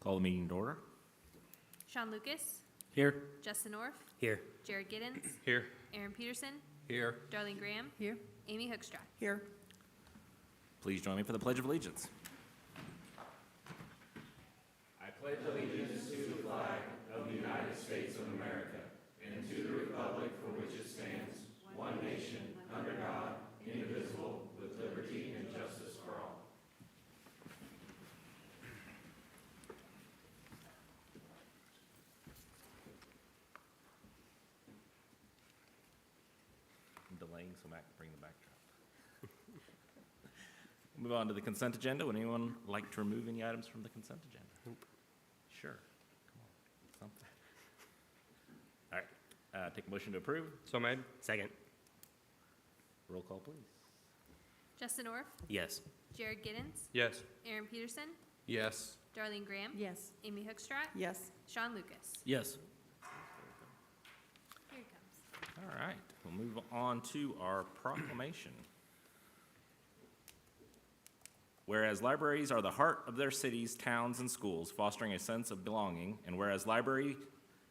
Call the meeting to order. Sean Lucas, Here. Justin Orff, Here. Jared Giddens, Here. Aaron Peterson, Here. Darlene Graham, Here. Amy Hoekstra. Here. Please join me for the Pledge of Allegiance. I'm delaying so Matt can bring the backdrop. Move on to the consent agenda. Would anyone like to remove any items from the consent agenda? Nope. Sure. Come on. Something. All right. Take a motion to approve. So made. Second. Roll call, please. Justin Orff, Yes. Jared Giddens, Yes. Aaron Peterson, Yes. Darlene Graham, Yes. Amy Hoekstra, Yes. Sean Lucas. Yes. Here he comes. All right. We'll move on to our proclamation. Whereas libraries are the heart of their cities, towns, and schools, fostering a sense of belonging, and whereas library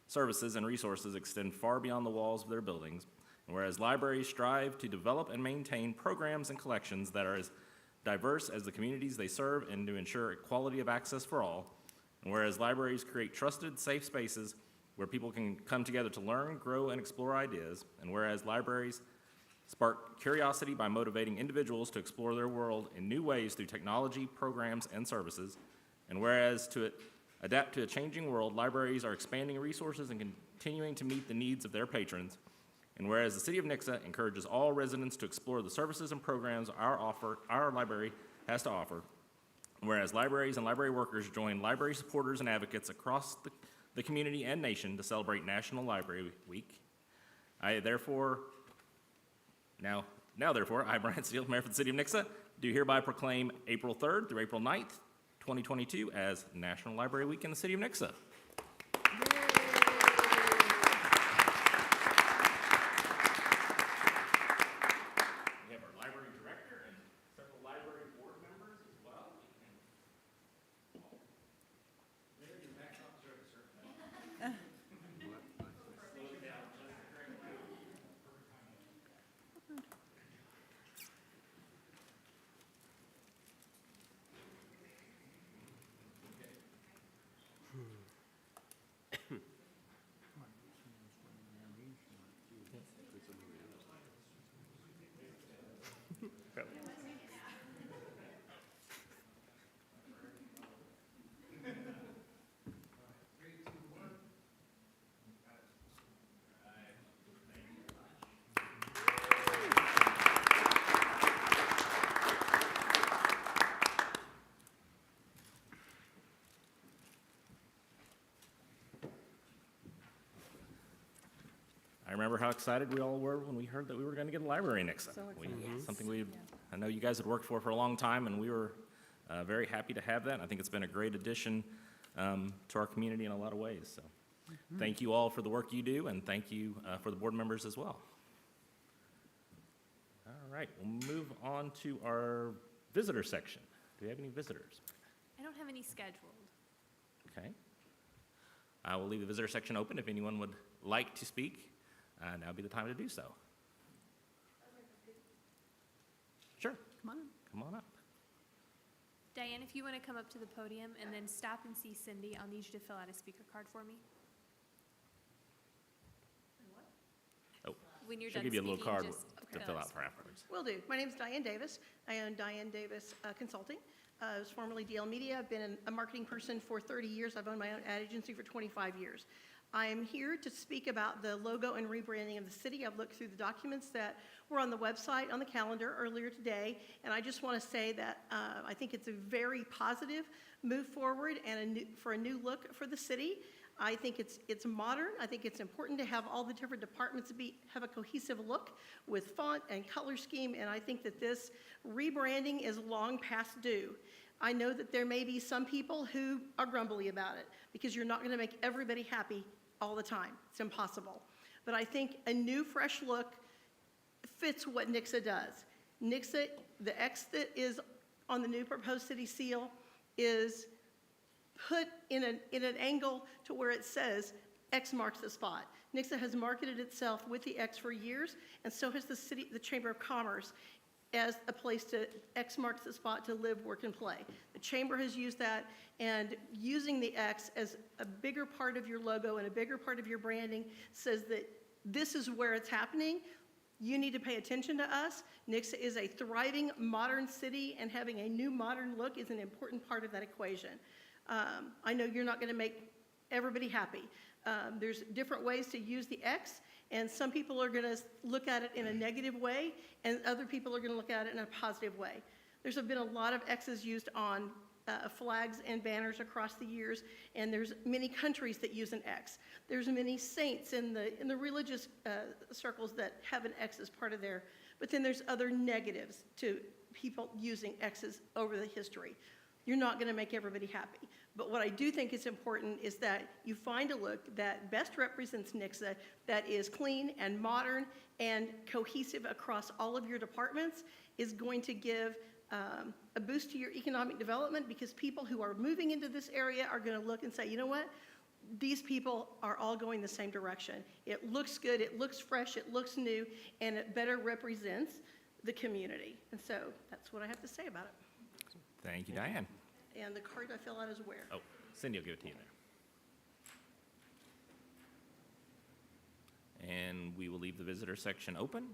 services and resources extend far beyond the walls of their buildings, and whereas libraries strive to develop and maintain programs and collections that are as diverse as the communities they serve and to ensure equality of access for all, and whereas libraries create trusted, safe spaces where people can come together to learn, grow, and explore ideas, and whereas libraries spark curiosity by motivating individuals to explore their world in new ways through technology, programs, and services, and whereas to adapt to a changing world, libraries are expanding resources and continuing to meet the needs of their patrons, and whereas the City of Nixa encourages all residents to explore the services and programs our library has to offer, and whereas libraries and library workers join library supporters and advocates across the community and nation to celebrate National Library Week, I therefore, I, Brian Steele, Mayor for the City of Nixa, do hereby proclaim April 3rd through April 9th, 2022 as National Library Week in the City of Nixa. We have our library director and several library board members as well. I remember how excited we all were when we heard that we were going to get a library in Nixa. So excited. Something I know you guys had worked for a long time, and we were very happy to have that. I think it's been a great addition to our community in a lot of ways. So thank you all for the work you do, and thank you for the board members as well. All right, we'll move on to our visitor section. Do we have any visitors? I don't have any scheduled. Okay. I will leave the visitor section open if anyone would like to speak. Now would be the time to do so. Sure. Come on up. Diane, if you want to come up to the podium and then stop and see Cindy, I'll need you to fill out a speaker card for me. Oh, When you're she'll done give you a little speaking, card just to fill out for afterwards. Will do. My name is Diane Davis. I own Diane Davis Consulting. I was formerly DL Media. I've been a marketing person for 30 years. I've owned my own ad agency for 25 years. I am here to speak about the logo and rebranding of the city. I've looked through the documents that were on the website, on the calendar earlier today, and I just want to say that I think it's a very positive move forward and for a new look for the city. I think it's modern. I think it's important to have all the different departments have a cohesive look with font and color scheme, and I think that this rebranding is long past due. I know that there may be some people who are grumbly about it because you're not going to make everybody happy all the time. It's impossible. But I think a new, fresh look fits what Nixa does. Nixa, the X that is on the new proposed city seal is put in an angle to where it says X marks the spot. Nixa has marketed itself with the X for years, and so has the Chamber of Commerce as a place to X marks the spot to live, work, and play. The Chamber has used that, and using the X as a bigger part of your logo and a bigger part of your branding says that this is where it's happening. You need to pay attention to us. Nixa is a thriving modern city, and having a new modern look is an important part of that equation. I know you're not going to make everybody happy. There's different ways to use the X, and some people are going to look at it in a negative way, and other people are going to look at it in a positive way. There's been a lot of X's used on flags and banners across the years, and there's many countries that use an X. There's many saints in the religious circles that have an X as part of their, but then there's other negatives to people using X's over the history. You're not going to make everybody happy. But what I do think is important is that you find a look that best represents Nixa, that is clean and modern and cohesive across all of your departments, is going to give a boost to your economic development, because people who are moving into this area are going to look and say, you know what? These people are all going the same direction. It looks good, it looks fresh, it looks new, and it better represents the community. And so that's what I have to say about it. Thank you, Diane. And the card I fill out is where? Oh, Cindy will give it to you there. And we will leave the visitor section open.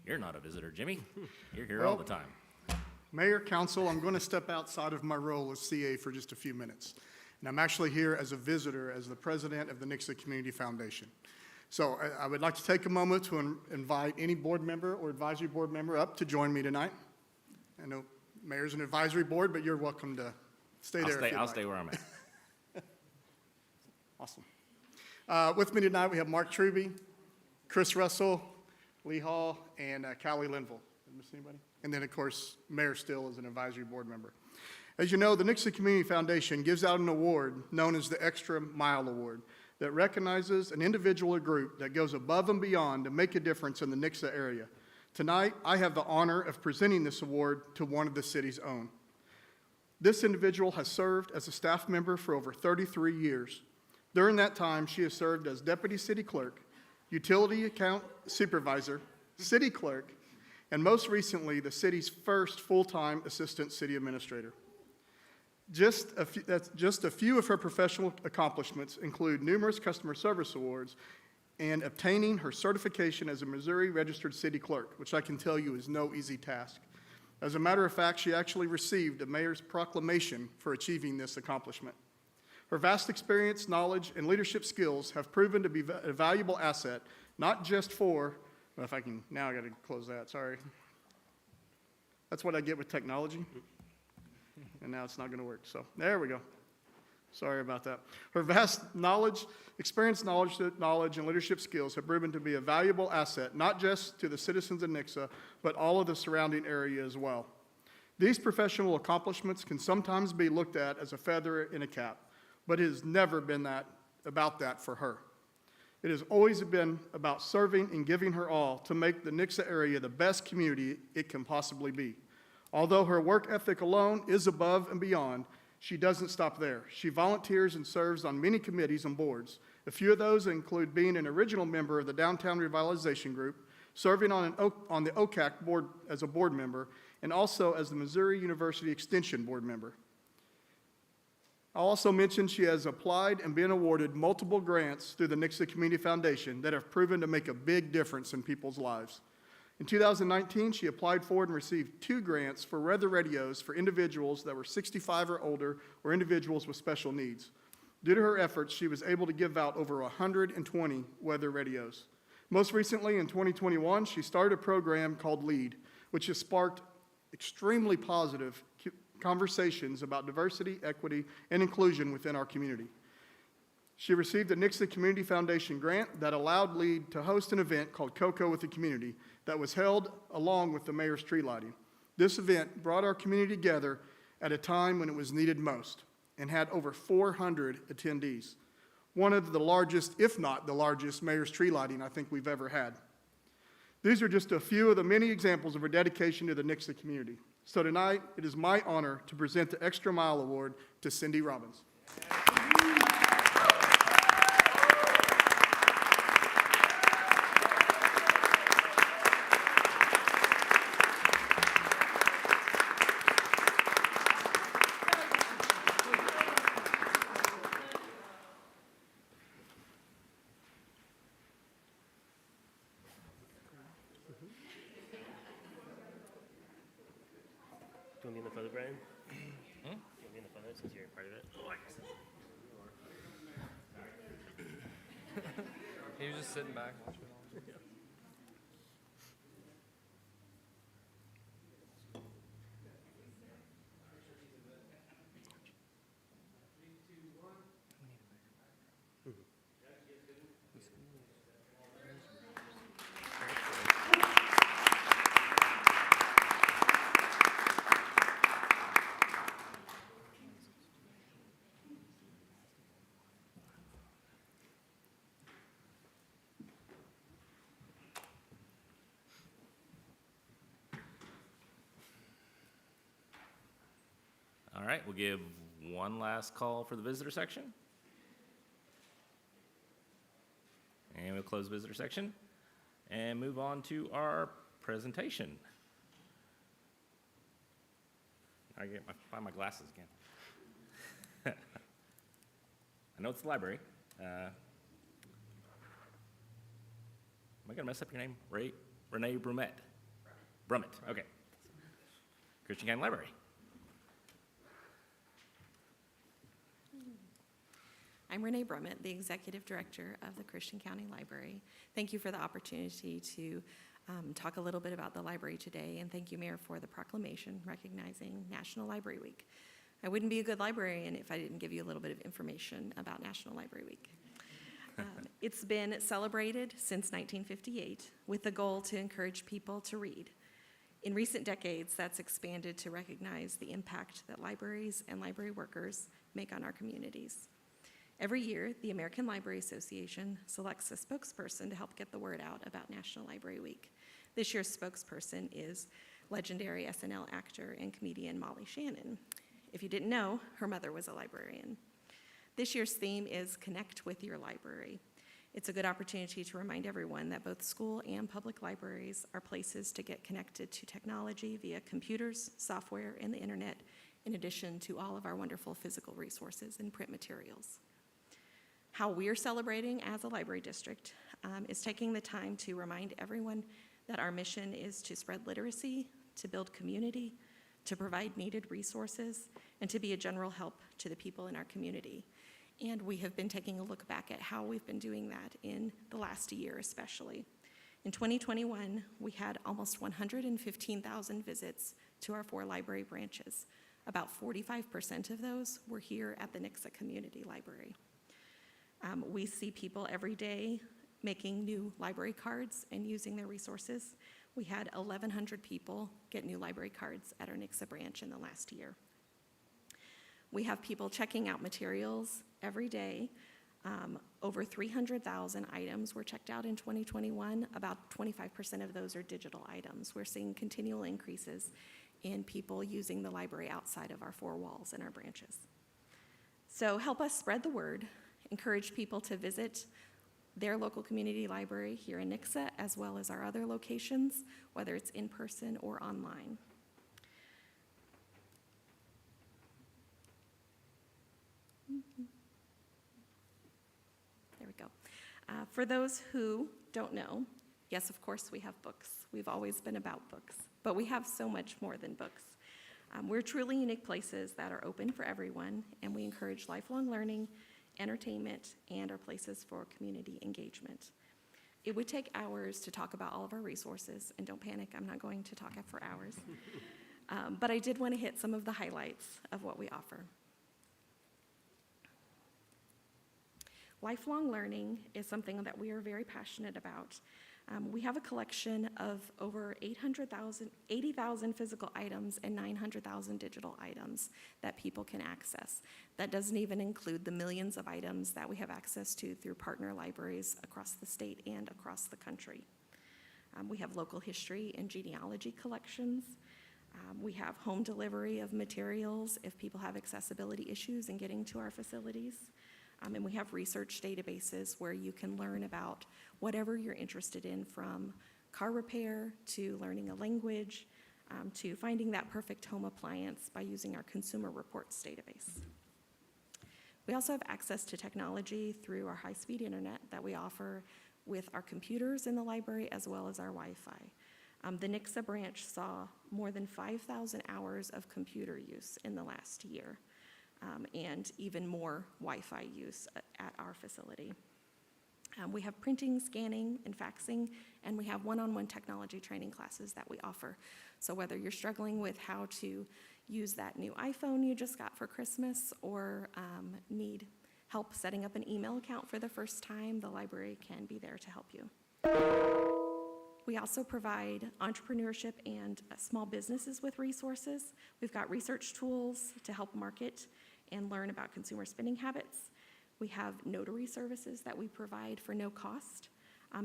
You're not a visitor, Jimmy. You're here all the time. Mayor, Council, I'm going to step outside of my role as CA for just a few minutes. And I'm actually here as a visitor, as the president of the Nixa Community Foundation. So I would like to take a moment to invite any board member or advisory board member up to join me tonight. I know Mayor's an advisory board, but you're welcome to stay there. I'll stay where I'm at. Awesome. With me tonight, we have Mark Truby, Chris Russell, Lee Hall, and Callie Linville. Did I miss anybody? And then, of course, Mayor Still is an advisory board member. As you know, the Nixa Community Foundation gives out an award known as the Extra Mile Award that recognizes an individual or group that goes above and beyond to make a difference in the Nixa area. Tonight, I have the honor of presenting this award to one of the city's own. This individual has served as a staff member for over 33 years. During that time, she has served as deputy city clerk, utility account supervisor, city clerk, and most recently, the city's first full-time assistant city administrator. Just a few of her professional accomplishments include numerous customer service awards and obtaining her certification as a Missouri registered city clerk, which I can tell you is no easy task. As a matter of fact, she actually received a mayor's proclamation for achieving this accomplishment. Her vast experience, knowledge, and leadership skills have proven to be a valuable asset, not just for, well, if I can, now I got to close that, sorry. That's what I get with technology. And now it's not going to work. So there we go. Sorry about that. Her vast knowledge, experience, knowledge, and leadership skills have proven to be a valuable asset, not just to the citizens of Nixa, but all of the surrounding area as well. These professional accomplishments can sometimes be looked at as a feather in a cap, but it has never been about that for her. It has always been about serving and giving her all to make the Nixa area the best community it can possibly be. Although her work ethic alone is above and beyond, she doesn't stop there. She volunteers and serves on many committees and boards. A few of those include being an original member of the Downtown Revitalization Group, serving on the OCAC board as a board member, and also as the Missouri University Extension board member. I'll also mention she has applied and been awarded multiple grants through the Nixa Community Foundation that have proven to make a big difference in people's lives. In 2019, she applied for and received 2 grants for weather radios for individuals that were 65 or older or individuals with special needs. Due to her efforts, she was able to give out over 120 weather radios. Most recently, in 2021, she started a program called LEAD, which has sparked extremely positive conversations about diversity, equity, and inclusion within our community. She received a Nixa Community Foundation grant that allowed LEAD to host an event called Cocoa with the Community that was held along with the mayor's tree lighting. This event brought our community together at a time when it was needed most and had over 400 attendees. One of the largest, if not the largest, mayor's tree lighting I think we've ever had. These are just a few of the many examples of our dedication to the Nixa community. So tonight, it is my honor to present the Extra Mile Award to Cindy Robbins. Do you want me in the photo, Brian? Do you want me in the photo since you're part of it? He was just sitting back watching it all. All right, we'll give one last call for the visitor section. And we'll close visitor section and move on to our presentation. I find my glasses again. I know it's the library. Am I gonna mess up your name? Renee Brummett? Brummett, okay. Christian County Library. I'm Renee Brummett, the Executive Director of the Christian County Library. Thank you for the opportunity to talk a little bit about the library today, and thank you, Mayor, for the proclamation recognizing National Library Week. I wouldn't be a good librarian if I didn't give you a little bit of information about National Library Week. It's been celebrated since 1958 with the goal to encourage people to read. In recent decades, that's expanded to recognize the impact that libraries and library workers make on our communities. Every year, the American Library Association selects a spokesperson to help get the word out about National Library Week. This year's spokesperson is legendary SNL actor and comedian Molly Shannon. If you didn't know, her mother was a librarian. This year's theme is Connect with Your Library. It's a good opportunity to remind everyone that both school and public libraries are places to get connected to technology via computers, software, and the internet, in addition to all of our wonderful physical resources and print materials. How we're celebrating as a library district is taking the time to remind everyone that our mission is to spread literacy, to build community, to provide needed resources, and to be a general help to the people in our community. And we have been taking a look back at how we've been doing that in the last year especially. In 2021, we had almost 115,000 visits to our 4 library branches. About 45% of those were here at the Nixa Community Library. We see people every day making new library cards and using their resources. We had 1,100 people get new library cards at our Nixa branch in the last year. We have people checking out materials every day. Over 300,000 items were checked out in 2021. About 25% of those are digital items. We're seeing continual increases in people using the library outside of our 4 walls in our branches. So help us spread the word. Encourage people to visit their local community library here in Nixa, as well as our other locations, whether it's in person or online. There we go. For those who don't know, yes, of course, we have books. We've always been about books, but we have so much more than books. We're truly unique places that are open for everyone, and we encourage lifelong learning, entertainment, and are places for community engagement. It would take hours to talk about all of our resources, and don't panic, I'm not going to talk for hours. But I did want to hit some of the highlights of what we offer. Lifelong learning is something that we are very passionate about. We have a collection of over 80,000 physical items and 900,000 digital items that people can access. That doesn't even include the millions of items that we have access to through partner libraries across the state and across the country. We have local history and genealogy collections. We have home delivery of materials if people have accessibility issues in getting to our facilities. And we have research databases where you can learn about whatever you're interested in, from car repair to learning a language, to finding that perfect home appliance by using our consumer reports database. We also have access to technology through our high-speed internet that we offer with our computers in the library as well as our Wi-Fi. The Nixa branch saw more than 5,000 hours of computer use in the last year, and even more Wi-Fi use at our facility. We have printing, scanning, and faxing, and we have one-on-one technology training classes that we offer. So whether you're struggling with how to use that new iPhone you just got for Christmas, or need help setting up an email account for the first time, the library can be there to help you. We also provide entrepreneurship and small businesses with resources. We've got research tools to help market and learn about consumer spending habits. We have notary services that we provide for no cost.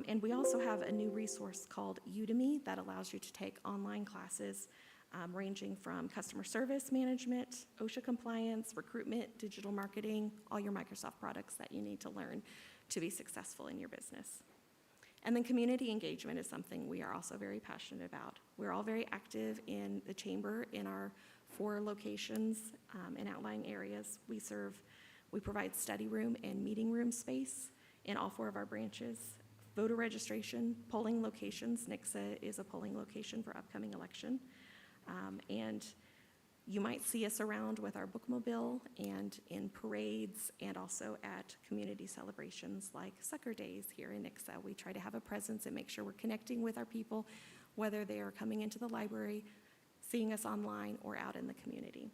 And we also have a new resource called Udemy that allows you to take online classes ranging from customer service management, OSHA compliance, recruitment, digital marketing, all your Microsoft products that you need to learn to be successful in your business. And then community engagement is something we are also very passionate about. We're all very active in the chamber in our 4 locations in outlying areas. We provide study room and meeting room space in all 4 of our branches. Voter registration, polling locations. Nixa is a polling location for upcoming election. And you might see us around with our bookmobile and in parades, and also at community celebrations like Sucker Days here in Nixa. We try to have a presence and make sure we're connecting with our people, whether they are coming into the library, seeing us online, or out in the community.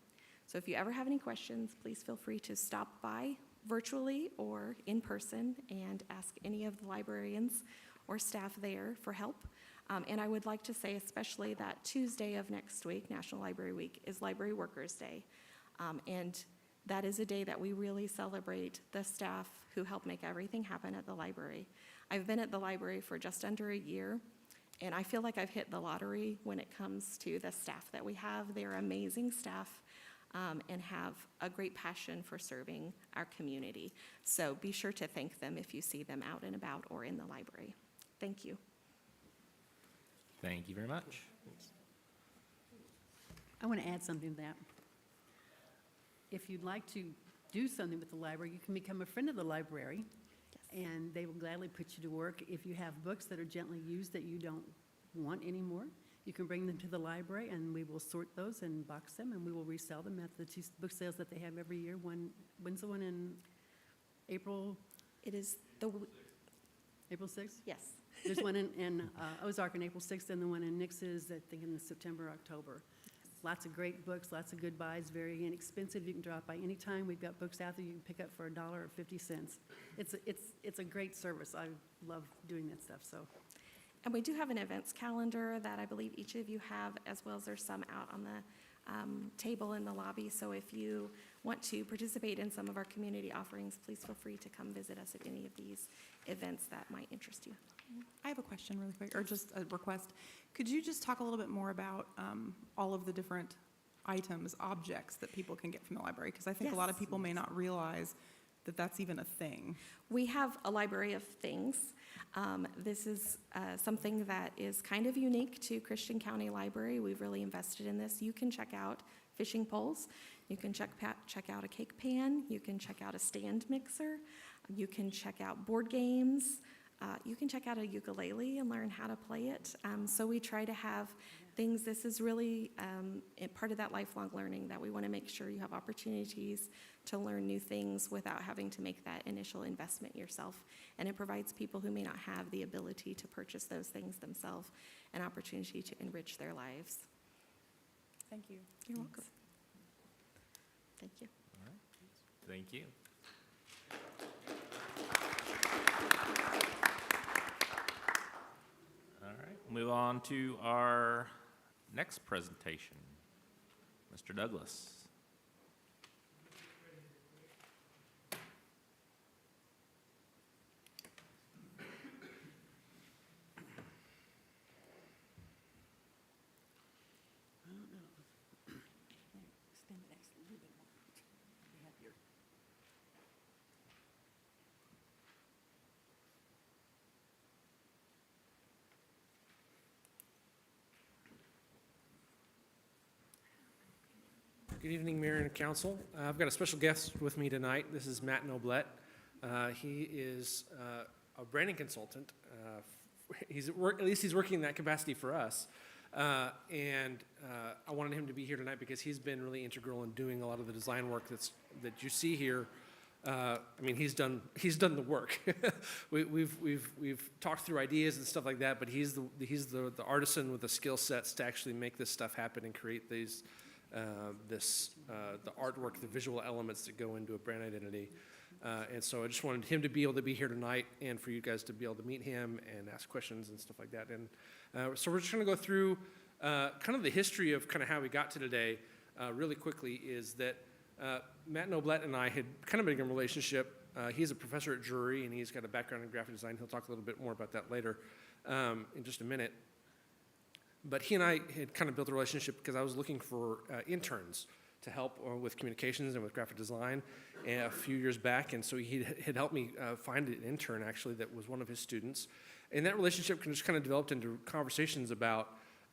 So if you ever have any questions, please feel free to stop by virtually or in person and ask any of the librarians or staff there for help. And I would like to say especially that Tuesday of next week, National Library Week, is Library Workers Day. And that is a day that we really celebrate the staff who help make everything happen at the library. I've been at the library for just under a year, and I feel like I've hit the lottery when it comes to the staff that we have. They're amazing staff and have a great passion for serving our community. So be sure to thank them if you see them out and about or in the library. Thank you. Thank you very much. I want to add something to that. If you'd like to do something with the library, you can become a friend of the library, and they will gladly put you to work. If you have books that are gently used that you don't want anymore, you can bring them to the library, and we will sort those and box them, and we will resell them at the 2 book sales that they have every year. When's the one in April? It is April 6th? yes. There's one in Ozark on April 6th, and the one in Nixa is, I think, in September, October. Lots of great books, lots of good buys, very inexpensive. You can drop by anytime. We've got books out there you can pick up for $1 or 50 cents. It's a great service. I love doing that stuff, so. And we do have an events calendar that I believe each of you have, as well as there's some out on the table in the lobby. So if you want to participate in some of our community offerings, please feel free to come visit us at any of these events that might interest you. I have a question really quick, or just a request. Could you just talk a little bit more about all of the different items, objects that people can get from the library? Because I think a lot of people may not realize that that's even a thing. We have a library of things. This is something that is kind of unique to Christian County Library. We've really invested in this. You can check out fishing poles. You can check out a cake pan. You can check out a stand mixer. You can check out board games. You can check out a ukulele and learn how to play it. So we try to have things. This is really part of that lifelong learning, that we want to make sure you have opportunities to learn new things without having to make that initial investment yourself. And it provides people who may not have the ability to purchase those things themselves an opportunity to enrich their lives. Thank you. You're welcome. Thank you. All right. Thank you. All right, move on to our next presentation. Mr. Douglas. Good evening, Mayor and Council. I've got a special guest with me tonight. This is Matt Noblett. He is a branding consultant. At least he's working in that capacity for us. I wanted him to be here tonight because he's been really integral in doing a lot of the design work that you see here. I mean, he's done the work. We've talked through ideas and stuff like that, but he's the artisan with the skill sets to actually make this stuff happen and create these the artwork, the visual elements that go into a brand identity. And so I just wanted him to be able to be here tonight and for you guys to be able to meet him and ask questions and stuff like that. And so we're just going to go through kind of the history of kind of how we got to today really quickly. Is that Matt Noblett and I had kind of been in a relationship. He's a professor at Drury, and he's got a background in graphic design. He'll talk a little bit more about that later in just a minute. But he and I had kind of built a relationship because I was looking for interns to help with communications and with graphic design a few years back. And so he had helped me find an intern, actually, that was one of his students. And that relationship just kind of developed into conversations about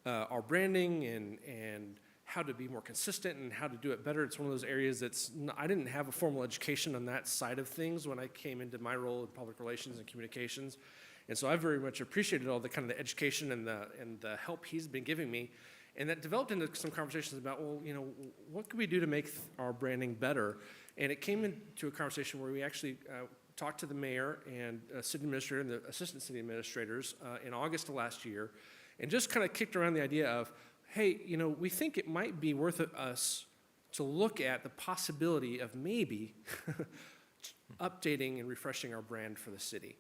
our branding and how to be more consistent and how to do it better. It's one of those areas I didn't have a formal education on that side of things when I came into my role in public relations and communications. And so I very much appreciated all the kind of the education and the help he's been giving me. And that developed into some conversations about, well, you know, what could we do to make our branding better? And it came into a conversation where we actually talked to the mayor and city administrator and the assistant city administrators in August of last year, and just kind of kicked around the idea of, hey, you know, we think it might be worth us to look at the possibility of maybe updating and refreshing our brand for the city.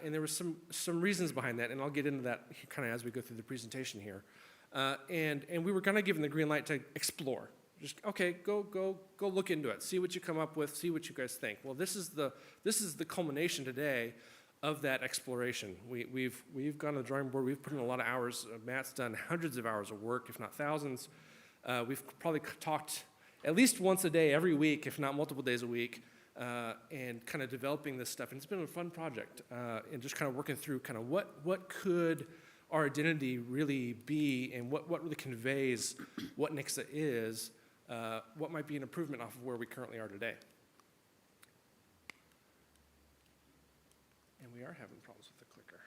And there was some reasons behind that, and I'll get into that kind of as we go through the presentation here. And we were kind of given the green light to explore. Just, okay, go look into it, see what you come up with, see what you guys think. Well, this is the culmination today of that exploration. We've gone to the drawing board. We've put in a lot of hours. Matt's done hundreds of hours of work, if not thousands. We've probably talked at least once a day, every week, if not multiple days a week, and kind of developing this stuff. And it's been a fun project, and just kind of working through kind of what could our identity really be, and what really conveys what Nixa is, what might be an improvement off of where we currently are today. And we are having problems with the clicker.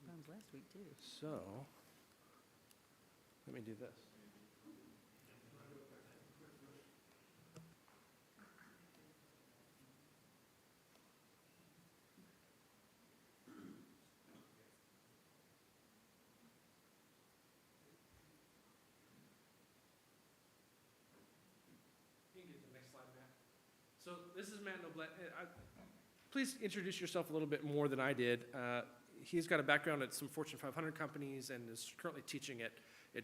Problems last week, too. So, let me do this. You can get the next slide, Matt. So this is Matt Noblett. Please introduce yourself a little bit more than I did. He's got a background at some Fortune 500 companies and is currently teaching at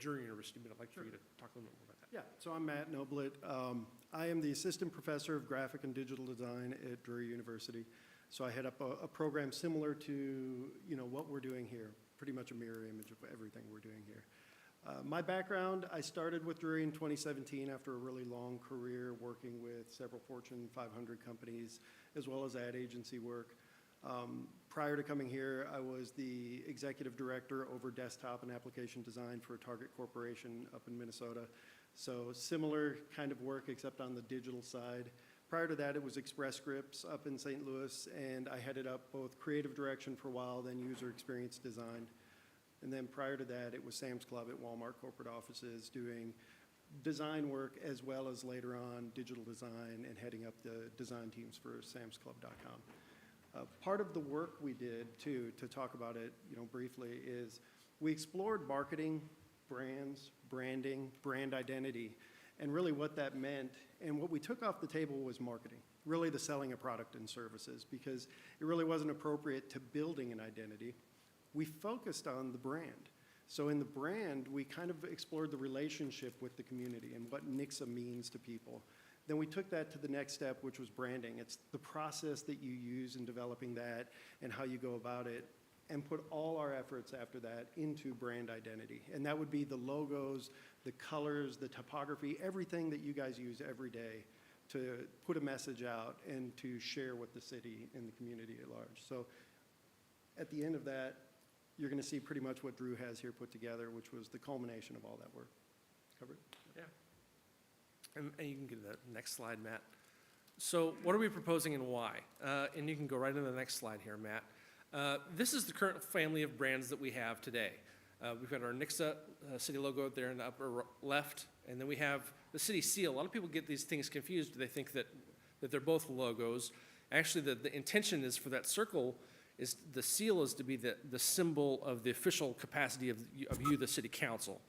Drury University, but I'd like for you to talk a little bit more about that. Yeah, so I'm Matt Noblett. I am the assistant professor of graphic and digital design at Drury University. So I head up a program similar to, you know, what we're doing here, pretty much a mirror image of everything we're doing here. My background, I started with Drury in 2017 after a really long career working with several Fortune 500 companies, as well as ad agency work. Prior to coming here, I was the executive director over desktop and application design for a Target Corporation up in Minnesota. So similar kind of work, except on the digital side. Prior to that, it was Express Scripts up in St. Louis, and I headed up both creative direction for a while, then user experience design. And then prior to that, it was Sam's Club at Walmart corporate offices doing design work, as well as later on digital design and heading up the design teams for samsclub.com. Part of the work we did, too, to talk about it, you know, briefly, is we explored marketing, brands, branding, brand identity, and really what that meant. And what we took off the table was marketing, really the selling of product and services, because it really wasn't appropriate to building an identity. We focused on the brand. So in the brand, we kind of explored the relationship with the community and what Nixa means to people. Then we took that to the next step, which was branding. It's the process that you use in developing that and how you go about it, and put all our efforts after that into brand identity. And that would be the logos, the colors, the typography, everything that you guys use every day to put a message out and to share with the city and the community at large. So at the end of that, you're going to see pretty much what Drew has here put together, which was the culmination of all that work. Covered? Yeah. And you can get the next slide, Matt. So what are we proposing and why? And you can go right into the next slide here, Matt. This is the current family of brands that we have today. We've got our Nixa city logo there in the upper left, and then we have the city seal. A lot of people get these things confused. They think that they're both logos. Actually, the intention is for that circle is the seal is to be the symbol of the official capacity of you, the city council.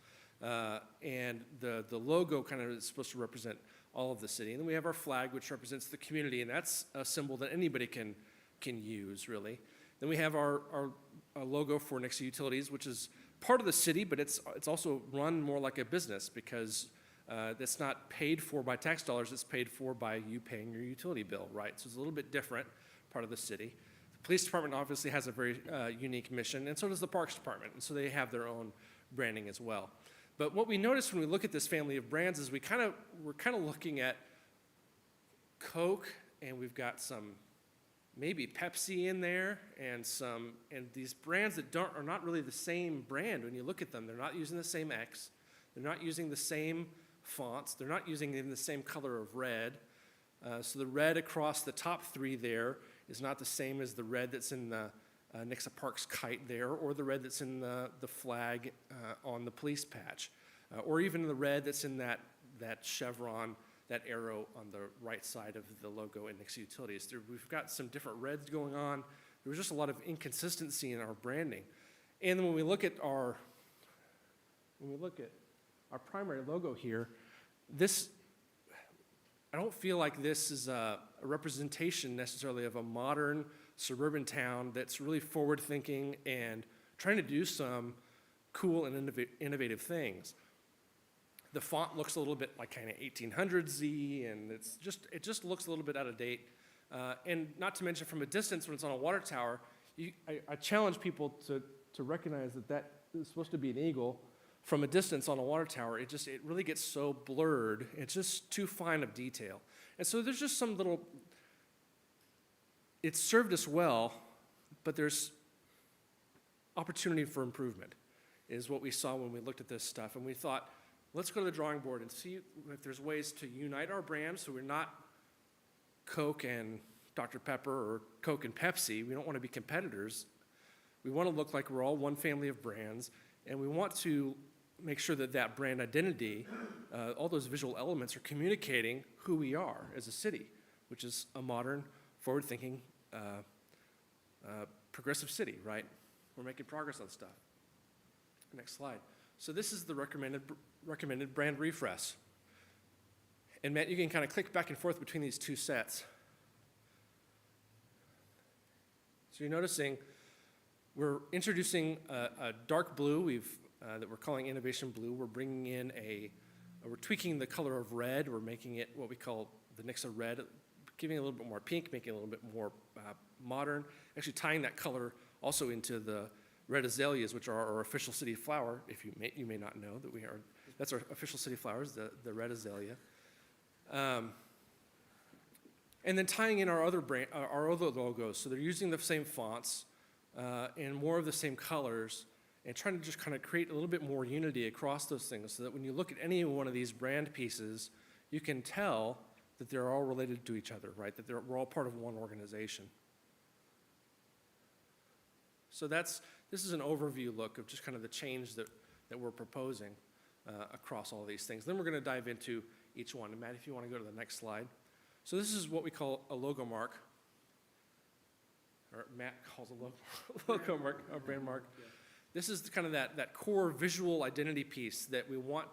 And the logo kind of is supposed to represent all of the city. And then we have our flag, which represents the community, and that's a symbol that anybody can use, really. Then we have our logo for Nixa Utilities, which is part of the city, but it's also run more like a business because that's not paid for by tax dollars, it's paid for by you paying your utility bill, right? So it's a little bit different part of the city. The police department obviously has a very unique mission, and so does the parks department, and so they have their own branding as well. But what we notice when we look at this family of brands is we're kind of looking at Coke, and we've got some maybe Pepsi in there, and these brands that are not really the same brand when you look at them. They're not using the same X, they're not using the same fonts, they're not using even the same color of red. So the red across the top three there is not the same as the red that's in the Nixa Parks kite there, or the red that's in the flag on the police patch, or even the red that's in that chevron, that arrow on the right side of the logo in Nixa Utilities. We've got some different reds going on. There was just a lot of inconsistency in our branding. And then when we look at our primary logo here, I don't feel like this is a representation necessarily of a modern suburban town that's really forward-thinking and trying to do some cool and innovative things. The font looks a little bit like kind of 1800s-y, and it just looks a little bit out of date. And not to mention from a distance, when it's on a water tower, I challenge people to recognize that is supposed to be an eagle. From a distance on a water tower, it really gets so blurred. It's just too fine of detail. And so there's just some little, it's served us well, but there's opportunity for improvement is what we saw when we looked at this stuff. And we thought, let's go to the drawing board and see if there's ways to unite our brands so we're not Coke and Dr. Pepper or Coke and Pepsi. We don't want to be competitors. We want to look like we're all one family of brands, and we want to make sure that brand identity, all those visual elements are communicating who we are as a city, which is a modern, forward-thinking, progressive city, right? We're making progress on stuff. Next slide. So this is the recommended brand refresh. And Matt, you can kind of click back and forth between these two sets. So you're noticing we're introducing a dark blue that we're calling Innovation Blue. We're bringing in we're tweaking the color of red. We're making it what we call the Nixa red, giving it a little bit more pink, making it a little bit more modern. Actually tying that color also into the red azaleas, which are our official city flower. If you may not know that that's our official city flowers, the red azalea. And then tying in our other logos, so they're using the same fonts and more of the same colors, and trying to just kind of create a little bit more unity across those things, so that when you look at any one of these brand pieces, you can tell that they're all related to each other, right? That we're all part of one organization. So this is an overview look of just kind of the change that we're proposing across all these things. Then we're going to dive into each one. And Matt, if you want to go to the next slide. So this is what we call a logo mark, or Matt calls a logo mark, a brand mark. Yeah. This is kind of that core visual identity piece that we want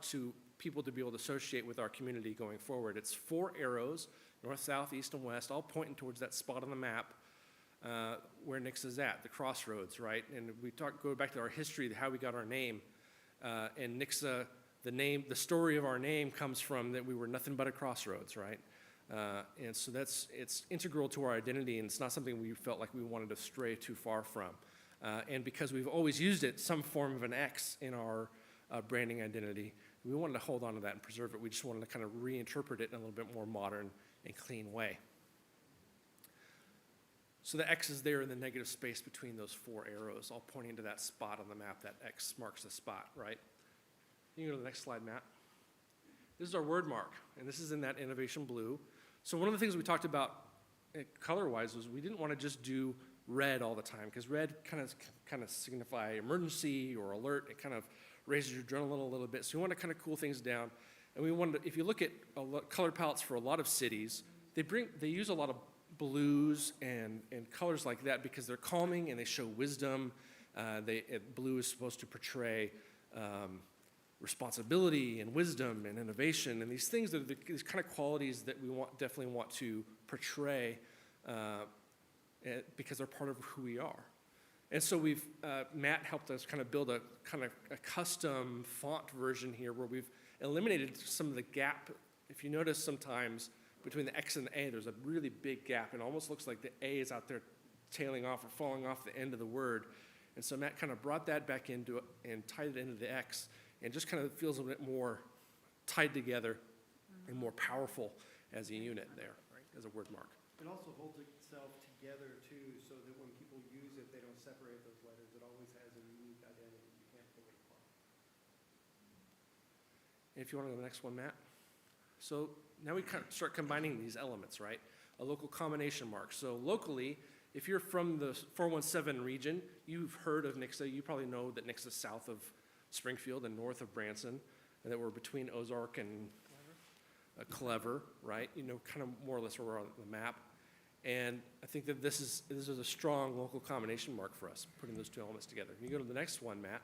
people to be able to associate with our community going forward. It's 4 arrows, north, south, east, and west, all pointing towards that spot on the map where Nixa's at, the crossroads, right? And we go back to our history, how we got our name. And Nixa, the story of our name comes from that we were nothing but a crossroads, right? And so it's integral to our identity, and it's not something we felt like we wanted to stray too far from. And because we've always used it, some form of an X in our branding identity, we wanted to hold on to that and preserve it. We just wanted to kind of reinterpret it in a little bit more modern and clean way. So the X is there in the negative space between those 4 arrows, all pointing to that spot on the map. That X marks the spot, right? You can go to the next slide, Matt. This is our word mark, and this is in that innovation blue. So one of the things we talked about color-wise was we didn't want to just do red all the time, because red kind of signify emergency or alert. It kind of raises your adrenaline a little bit. So we want to kind of cool things down. And we wanted to, if you look at color palettes for a lot of cities, they use a lot of blues and colors like that because they're calming and they show wisdom. Blue is supposed to portray responsibility and wisdom and innovation and these things that are these kind of qualities that we definitely want to portray because they're part of who we are. And so Matt helped us kind of build a custom font version here where we've eliminated some of the gap. If you notice sometimes between the X and the A, there's a really big gap. It almost looks like the A is out there tailing off or falling off the end of the word. And so Matt kind of brought that back into it and tied it into the X and just kind of feels a bit more tied together and more powerful as a unit there, as a word mark. It also holds itself together too, so that when people use it, they don't separate those letters. It always has a unique identity. You can't pull it apart. If you want to go to the next one, Matt. So now we kind of start combining these elements, right? A local combination mark. So locally, if you're from the 417 region, you've heard of Nixa. You probably know that Nixa's south of Springfield and north of Branson, and that we're between Ozark and Clever, right? You know, kind of more or less where we're on the map. And I think that this is a strong local combination mark for us, putting those two elements together. You go to the next one, Matt.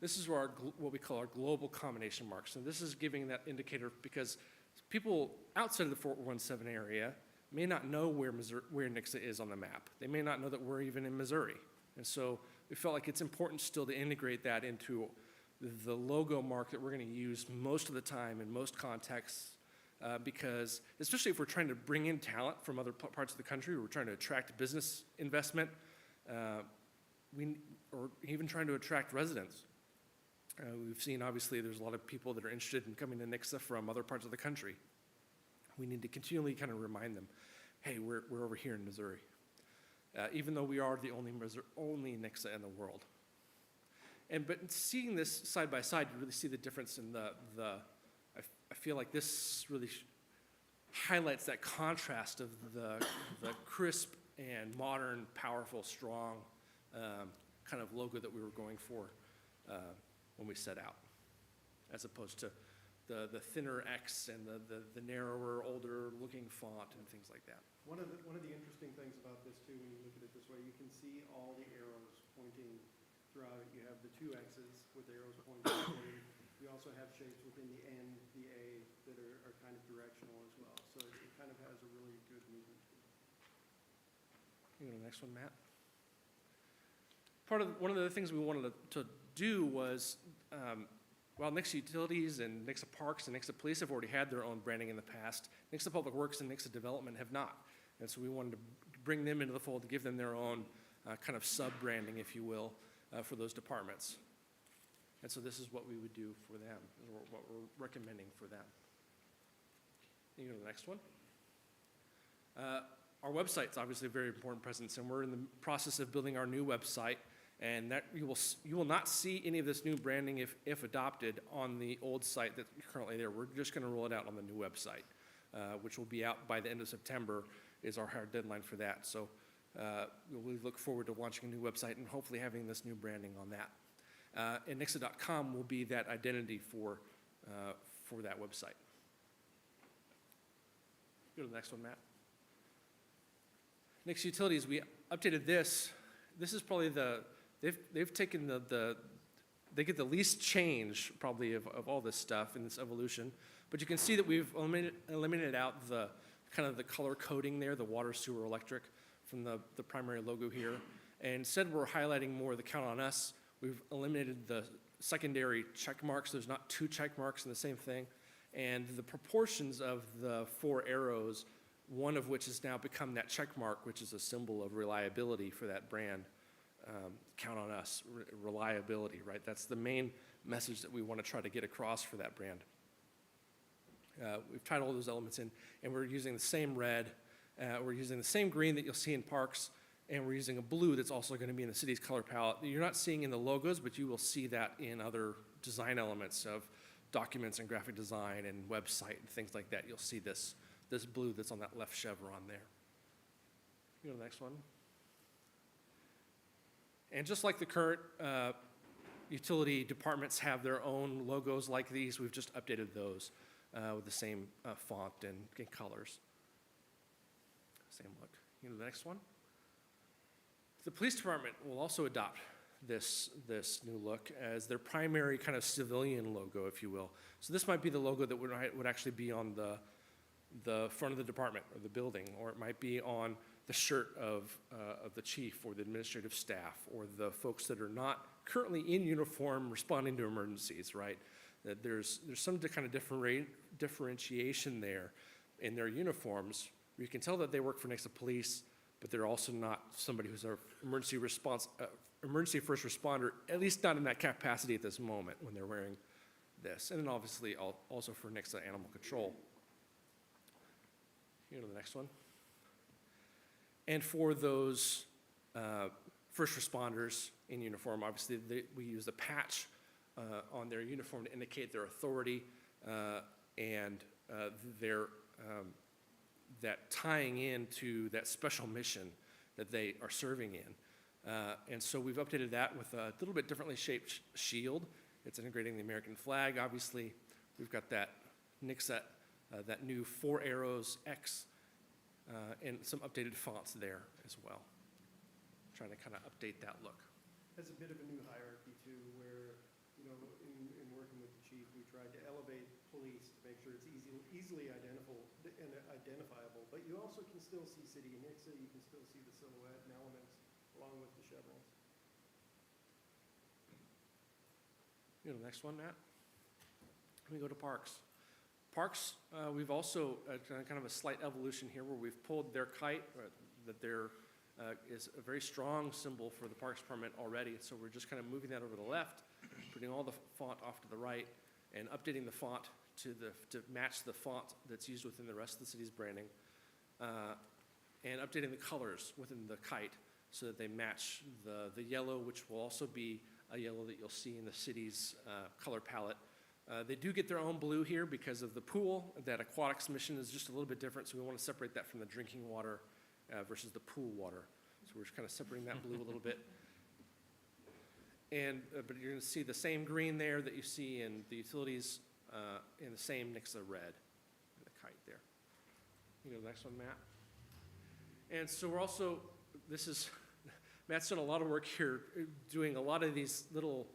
This is where what we call our global combination marks. And this is giving that indicator because people outside of the 417 area may not know where Nixa is on the map. They may not know that we're even in Missouri. And so we felt like it's important still to integrate that into the logo mark that we're going to use most of the time in most contexts because especially if we're trying to bring in talent from other parts of the country, we're trying to attract business investment, or even trying to attract residents. We've seen, obviously, there's a lot of people that are interested in coming to Nixa from other parts of the country. We need to continually kind of remind them, hey, we're over here in Missouri, even though we are the only Nixa in the world. But seeing this side by side, you really see the difference in I feel like this really highlights that contrast of the crisp and modern, powerful, strong kind of logo that we were going for when we set out, as opposed to the thinner X and the narrower, older-looking font and things like that. One of the interesting things about this too, when you look at it this way, you can see all the arrows pointing throughout it. You have the two X's with arrows pointing. You also have shapes within the N, the A that are kind of directional as well. So it kind of has a really good movement to it. You go to the next one, Matt. One of the things we wanted to do was, while Nixa Utilities and Nixa Parks and Nixa Police have already had their own branding in the past, Nixa Public Works and Nixa Development have not. And so we wanted to bring them into the fold to give them their own kind of sub-branding, if you will, for those departments. And so this is what we would do for them, or what we're recommending for them. You go to the next one. Our website's obviously a very important presence, and we're in the process of building our new website. And that you will not see any of this new branding if adopted on the old site that's currently there. We're just going to roll it out on the new website, which will be out by the end of September is our hard deadline for that. So we look forward to launching a new website and hopefully having this new branding on that. And Nixa.com will be that identity for that website. Go to the next one, Matt. Nixa Utilities, we updated this. This is probably they've taken they get the least change probably of all this stuff in this evolution, but you can see that we've eliminated out the kind of the color coding there, the water, sewer, electric from the primary logo here. And instead we're highlighting more the count on us. We've eliminated the secondary check marks. There's not two check marks in the same thing. And the proportions of the four arrows, one of which has now become that check mark, which is a symbol of reliability for that brand. Count on us, reliability, right? That's the main message that we want to try to get across for that brand. We've tied all those elements in, and we're using the same red, we're using the same green that you'll see in parks, and we're using a blue that's also going to be in the city's color palette. You're not seeing in the logos, but you will see that in other design elements of documents and graphic design and website and things like that, you'll see this blue that's on that left chevron there. Go to the next one. And just like the current utility departments have their own logos like these, we've just updated those with the same font and colors. Same look. You know, the next one. The police department will also adopt this new look as their primary kind of civilian logo, if you will. So this might be the logo that would actually be on the front of the department or the building, or it might be on the shirt of the chief or the administrative staff or the folks that are not currently in uniform responding to emergencies, right? That there's some kind of differentiation there in their uniforms. You can tell that they work for Nixa Police, but they're also not somebody who's an emergency first responder, at least not in that capacity at this moment when they're wearing this. And then obviously also for Nixa Animal Control. You know, the next one. And for those first responders in uniform, obviously we use the patch on their uniform to indicate their authority and their that tying into that special mission that they are serving in. And so we've updated that with a little bit differently shaped shield. It's integrating the American flag, obviously. We've got that Nixa, that new 4 arrows X, and some updated fonts there as well. Trying to kind of update that look. Has a bit of a new hierarchy too, where, you know, in working with the chief, we tried to elevate police to make sure it's easily identifiable, but you also can still see City of Nixa, you can still see the silhouette and elements along with the chevrons. You know, the next one, Matt. Let me go to parks. Parks, we've also kind of a slight evolution here where we've pulled their kite, that there is a very strong symbol for the Parks Department already. So we're just kind of moving that over to the left, putting all the font off to the right, and updating the font to match the font that's used within the rest of the city's branding, and updating the colors within the kite so that they match the yellow, which will also be a yellow that you'll see in the city's color palette. They do get their own blue here because of the pool. That aquatics mission is just a little bit different, so we want to separate that from the drinking water versus the pool water. So we're just kind of separating that blue a little bit. And but you're going to see the same green there that you see in the utilities, in the same Nixa red in the kite there. You know, the next one, Matt. And so we're also, Matt's done a lot of work here doing a lot of these little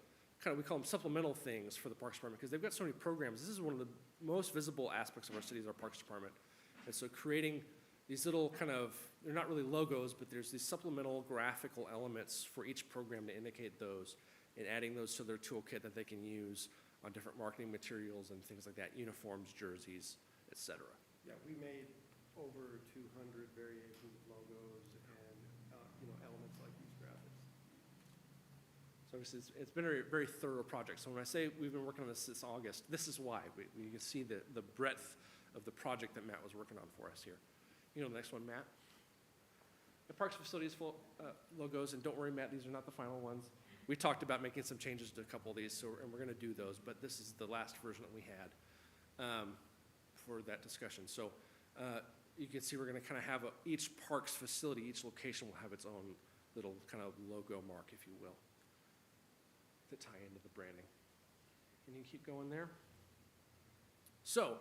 we call them supplemental things for the Parks Department because they've got so many programs. This is one of the most visible aspects of our city is our Parks Department. And so creating these little they're not really logos, but there's these supplemental graphical elements for each program to indicate those and adding those to their toolkit that they can use on different marketing materials and things like that, uniforms, jerseys, et cetera. Yeah, we made over 200 variations of logos and elements like these graphics. So it's been a very thorough project. So when I say we've been working on this since August, this is why. You can see the breadth of the project that Matt was working on for us here. You know, the next one, Matt. The Parks Facilities full logos, and don't worry, Matt, these are not the final ones. We talked about making some changes to a couple of these, and we're going to do those, but this is the last version that we had for that discussion. So you can see we're going to kind of have each Parks facility, each location will have its own little kind of logo mark, if you will, to tie into the branding. Can you keep going there? So,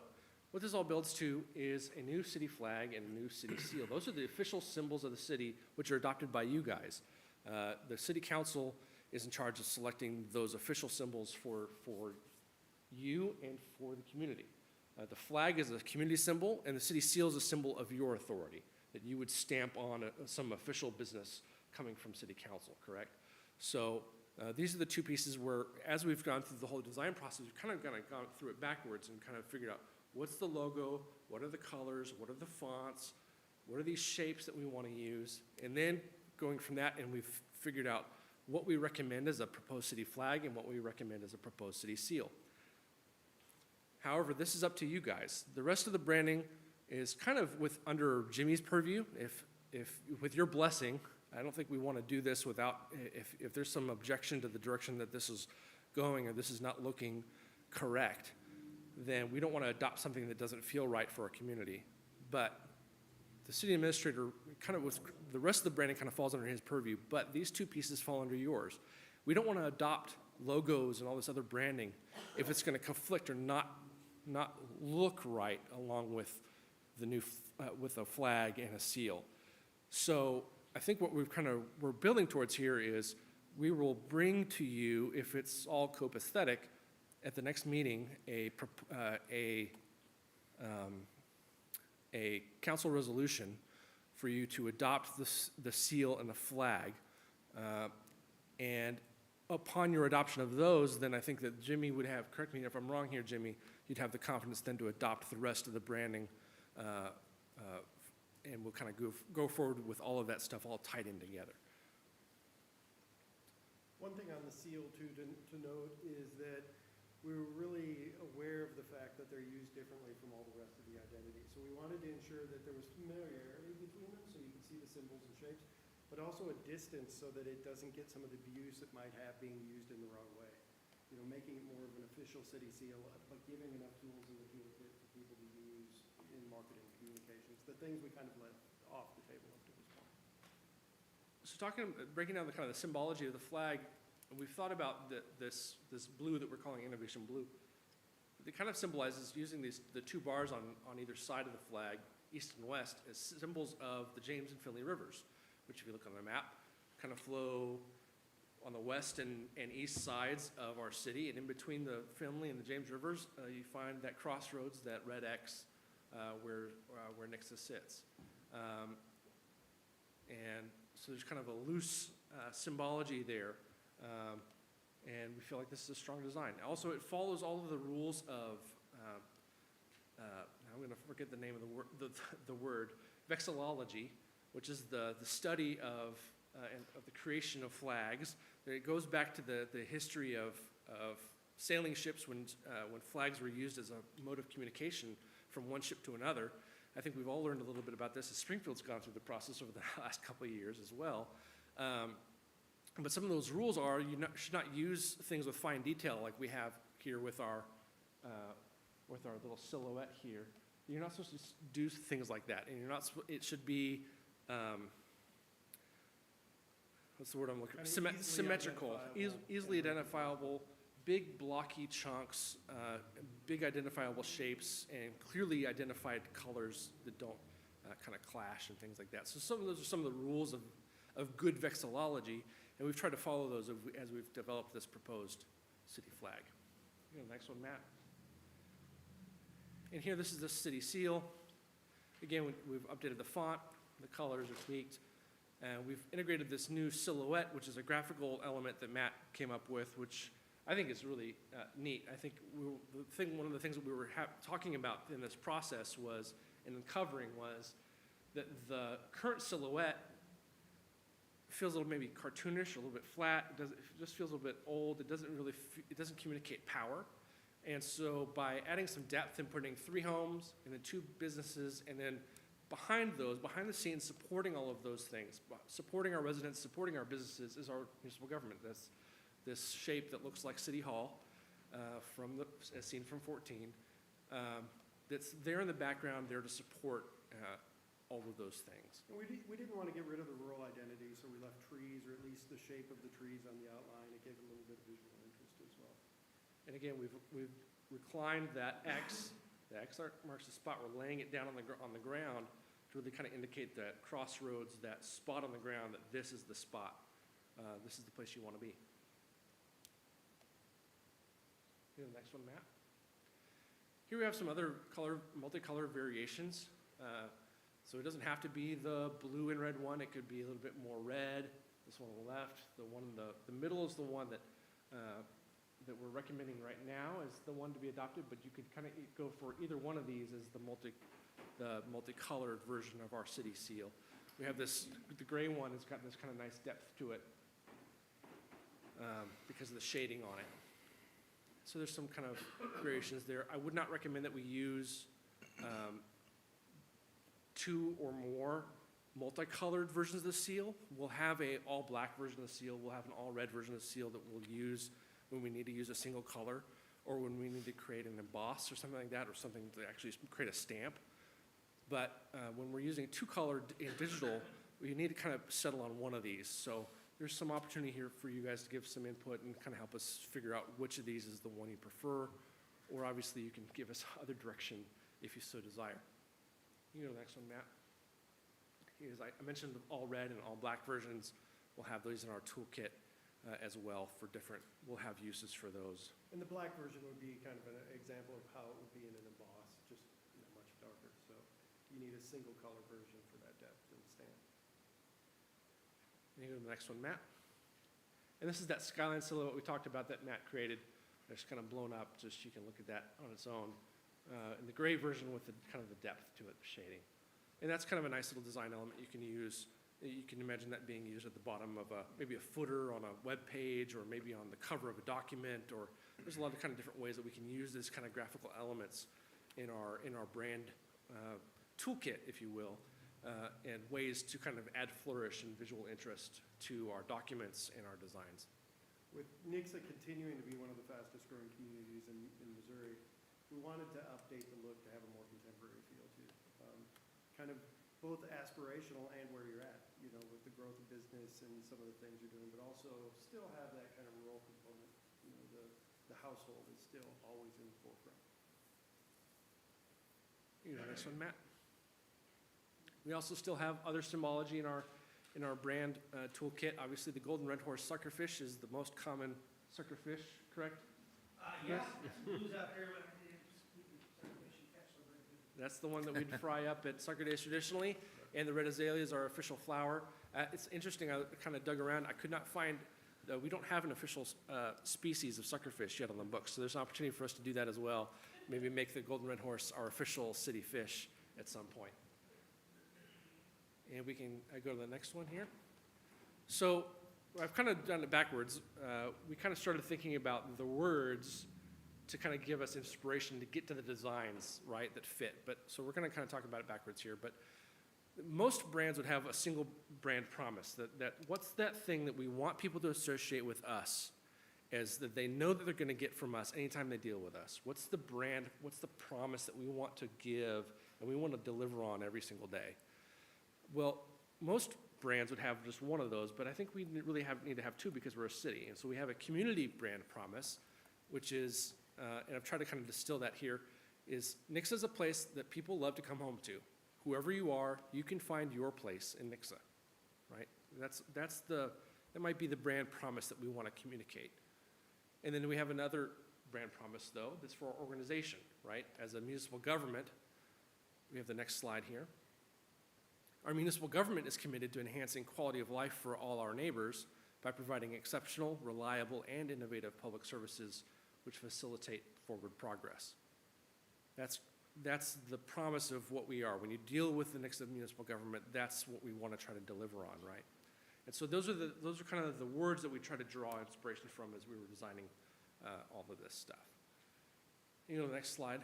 what this all builds to is a new city flag and a new city seal. Those are the official symbols of the city, which are adopted by you guys. The city council is in charge of selecting those official symbols for you and for the community. The flag is a community symbol, and the city seal is a symbol of your authority that you would stamp on some official business coming from city council, correct? So, these are the two pieces where, as we've gone through the whole design process, we've kind of gone through it backwards and kind of figured out what's the logo, what are the colors, what are the fonts, what are these shapes that we want to use, and then going from that, and we've figured out what we recommend as a proposed city flag and what we recommend as a proposed city seal. However, this is up to you guys. The rest of the branding is kind of under Jimmy's purview. If with your blessing, I don't think we want to do this without, if there's some objection to the direction that this is going or this is not looking correct, then we don't want to adopt something that doesn't feel right for our community. But the city administrator, kind of with the rest of the branding kind of falls under his purview, but these two pieces fall under yours. We don't want to adopt logos and all this other branding if it's going to conflict or not look right along with the new, with a flag and a seal. So I think what we're building towards here is we will bring to you, if it's all copacetic, at the next meeting, a council resolution for you to adopt the seal and the flag. And upon your adoption of those, then I think that Jimmy would have, correct me if I'm wrong here, Jimmy, you'd have the confidence then to adopt the rest of the branding, and we'll kind of go forward with all of that stuff all tied in together. One thing on the seal too to note is that we were really aware of the fact that they're used differently from all the rest of the identities. So we wanted to ensure that there was familiarity between them so you could see the symbols and shapes, but also a distance so that it doesn't get some of the abuse it might have being used in the wrong way. You know, making it more of an official city seal, but giving enough tools in the toolkit for people to use in marketing communications, the things we kind of left off the table up to this point. So breaking down the kind of the symbology of the flag, we've thought about this blue that we're calling innovation blue. It kind of symbolizes using the two bars on either side of the flag, east and west, as symbols of the James and Finley rivers, which if you look on the map, kind of flow on the west and east sides of our city. And in between the Finley and the James rivers, you find that crossroads, that red X, where Nixa sits. And so there's kind of a loose symbology there. And we feel like this is a strong design. Also, it follows all of the rules of, I'm going to forget the name of the word, vexillology, which is the study of the creation of flags. It goes back to the history of sailing ships when flags were used as a mode of communication from one ship to another. I think we've all learned a little bit about this as Springfield's gone through the process over the last couple of years as well. But some of those rules are you should not use things with fine detail like we have here with our little silhouette here. You're not supposed to do things like that, and it should be what's the word I'm looking for? Symmetrical, easily identifiable, big blocky chunks, big identifiable shapes, and clearly identified colors that don't kind of clash and things like that. So those are some of the rules of good vexillology. And we've tried to follow those as we've developed this proposed city flag. Next one, Matt. And here, this is the city seal. Again, we've updated the font, the colors are tweaked, and we've integrated this new silhouette, which is a graphical element that Matt came up with, which I think is really neat. I think one of the things that we were talking about in this process was, and uncovering was, that the current silhouette feels a little maybe cartoonish, a little bit flat. It just feels a little bit old. It doesn't communicate power. And so by adding some depth and putting 3 homes and then 2 businesses, and then behind the scenes, supporting all of those things, supporting our residents, supporting our businesses, is our municipal government. That's this shape that looks like City Hall, as seen from 14. That's there in the background, there to support all of those things. And we didn't want to get rid of the rural identity, so we left trees, or at least the shape of the trees on the outline. It gave a little bit of visual interest as well. And again, we've reclined that X. The X marks the spot. We're laying it down on the ground to really kind of indicate that crossroads, that spot on the ground, that this is the spot. This is the place you want to be. The next one, Matt. Here we have some other multicolor variations. So it doesn't have to be the blue and red one. It could be a little bit more red. This one on the left. The one in the middle is the one that we're recommending right now is the one to be adopted, but you could kind of go for either one of these as the multicolored version of our city seal. We have the gray one has got this kind of nice depth to it because of the shading on it. So there's some kind of variations there. I would not recommend that we use 2 or more multicolored versions of the seal. We'll have an all black version of the seal. We'll have an all red version of the seal that we'll use when we need to use a single color. or when we need to create an emboss or something like that, or something to actually create a stamp. But when we're using two-color in digital, we need to kind of settle on one of these. So there's some opportunity here for you guys to give some input and kind of help us figure out which of these is the one you prefer, or obviously you can give us other direction if you so desire. You go to the next one, Matt. Here's, I mentioned all red and all black versions. We'll have those in our toolkit as well for different, we'll have uses for those. And the black version would be kind of an example of how it would be in an emboss, just much darker. So you need a single color version for that depth and stamp. And you go to the next one, Matt. And this is that skyline silhouette we talked about that Matt created. It's kind of blown up, just you can look at that on its own. And the gray version with the kind of the depth to it, shading. And that's kind of a nice little design element you can use. You can imagine that being used at the bottom of maybe a footer on a web page, or maybe on the cover of a document, or there's a lot of kind of different ways that we can use these kind of graphical elements in our brand toolkit, if you will, and ways to kind of add flourish and visual interest to our documents and our designs. With Nixa continuing to be one of the fastest growing communities in Missouri, we wanted to update the look to have a more contemporary feel too. Kind of both aspirational and where you're at, with the growth of business and some of the things you're doing, but also still have that kind of rural component. The household is still always in the forefront. You know, next one, Matt. We also still have other symbology in our brand toolkit. Obviously, the golden red horse suckerfish is the most common suckerfish, correct? Yes. Blues out there. That's the one that we'd fry up at Sucker Days traditionally, and the red azalea is our official flower. It's interesting, I kind of dug around. I could not find, we don't have an official species of suckerfish yet on the books, so there's an opportunity for us to do that as well. Maybe make the golden red horse our official city fish at some point. And we can go to the next one here. So I've kind of done it backwards. We kind of started thinking about the words to kind of give us inspiration to get to the designs, right, that fit. But so we're going to kind of talk about it backwards here. But most brands would have a single brand promise that what's that thing that we want people to associate with us, as that they know that they're going to get from us anytime they deal with us. What's the brand, what's the promise that we want to give and we want to deliver on every single day? Well, most brands would have just one of those, but I think we really need to have two because we're a city. And so we have a community brand promise, which is, and I've tried to kind of distill that here, is Nixa is a place that people love to come home to. Whoever you are, you can find your place in Nixa, right? That might be the brand promise that we want to communicate. And then we have another brand promise, though, that's for our organization, right? As a municipal government, we have the next slide here. Our municipal government is committed to enhancing quality of life for all our neighbors by providing exceptional, reliable, and innovative public services which facilitate forward progress. That's the promise of what we are. When you deal with the Nixa municipal government, that's what we want to try to deliver on, right? And so those are kind of the words that we try to draw inspiration from as we were designing all of this stuff. You know, the next slide.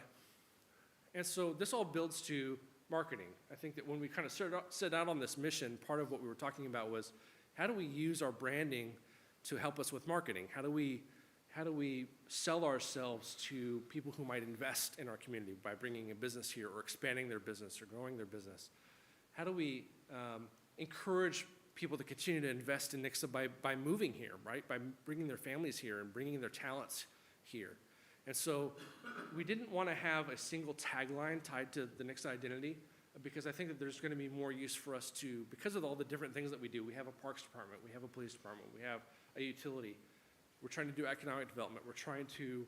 And so this all builds to marketing. I think that when we kind of set out on this mission, part of what we were talking about was how do we use our branding to help us with marketing? How do we sell ourselves to people who might invest in our community by bringing a business here or expanding their business or growing their business? How do we encourage people to continue to invest in Nixa by moving here, right? By bringing their families here and bringing their talents here. And so we didn't want to have a single tagline tied to the Nixa identity because I think that there's going to be more use for us to, because of all the different things that we do. We have a parks department, we have a police department, we have a utility. We're trying to do economic development. We're trying to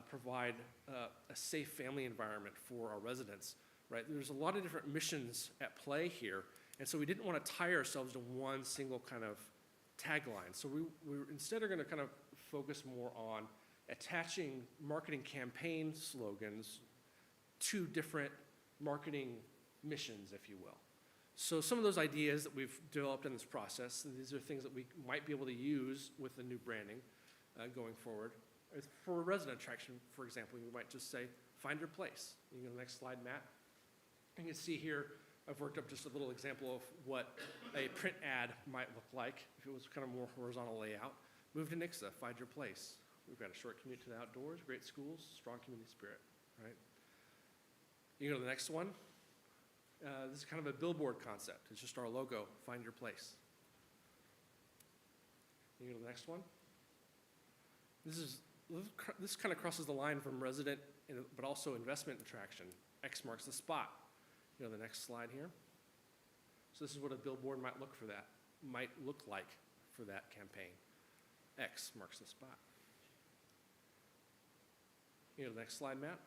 provide a safe family environment for our residents, right? There's a lot of different missions at play here. And so we didn't want to tie ourselves to one single kind of tagline. So we instead are going to kind of focus more on attaching marketing campaign slogans to different marketing missions, if you will. So some of those ideas that we've developed in this process, these are things that we might be able to use with the new branding going forward. For resident attraction, for example, you might just say, find your place. You can go to the next slide, Matt. You can see here, I've worked up just a little example of what a print ad might look like if it was kind of more horizontal layout. Move to Nixa, find your place. We've got a short commute to the outdoors, great schools, strong community spirit, right? You go to the next one. This is kind of a billboard concept. It's just our logo, find your place. You go to the next one. This kind of crosses the line from resident, but also investment attraction. X marks the spot. You know, the next slide here. So this is what a billboard might look like for that campaign. X marks the spot. You know, the next slide, Matt.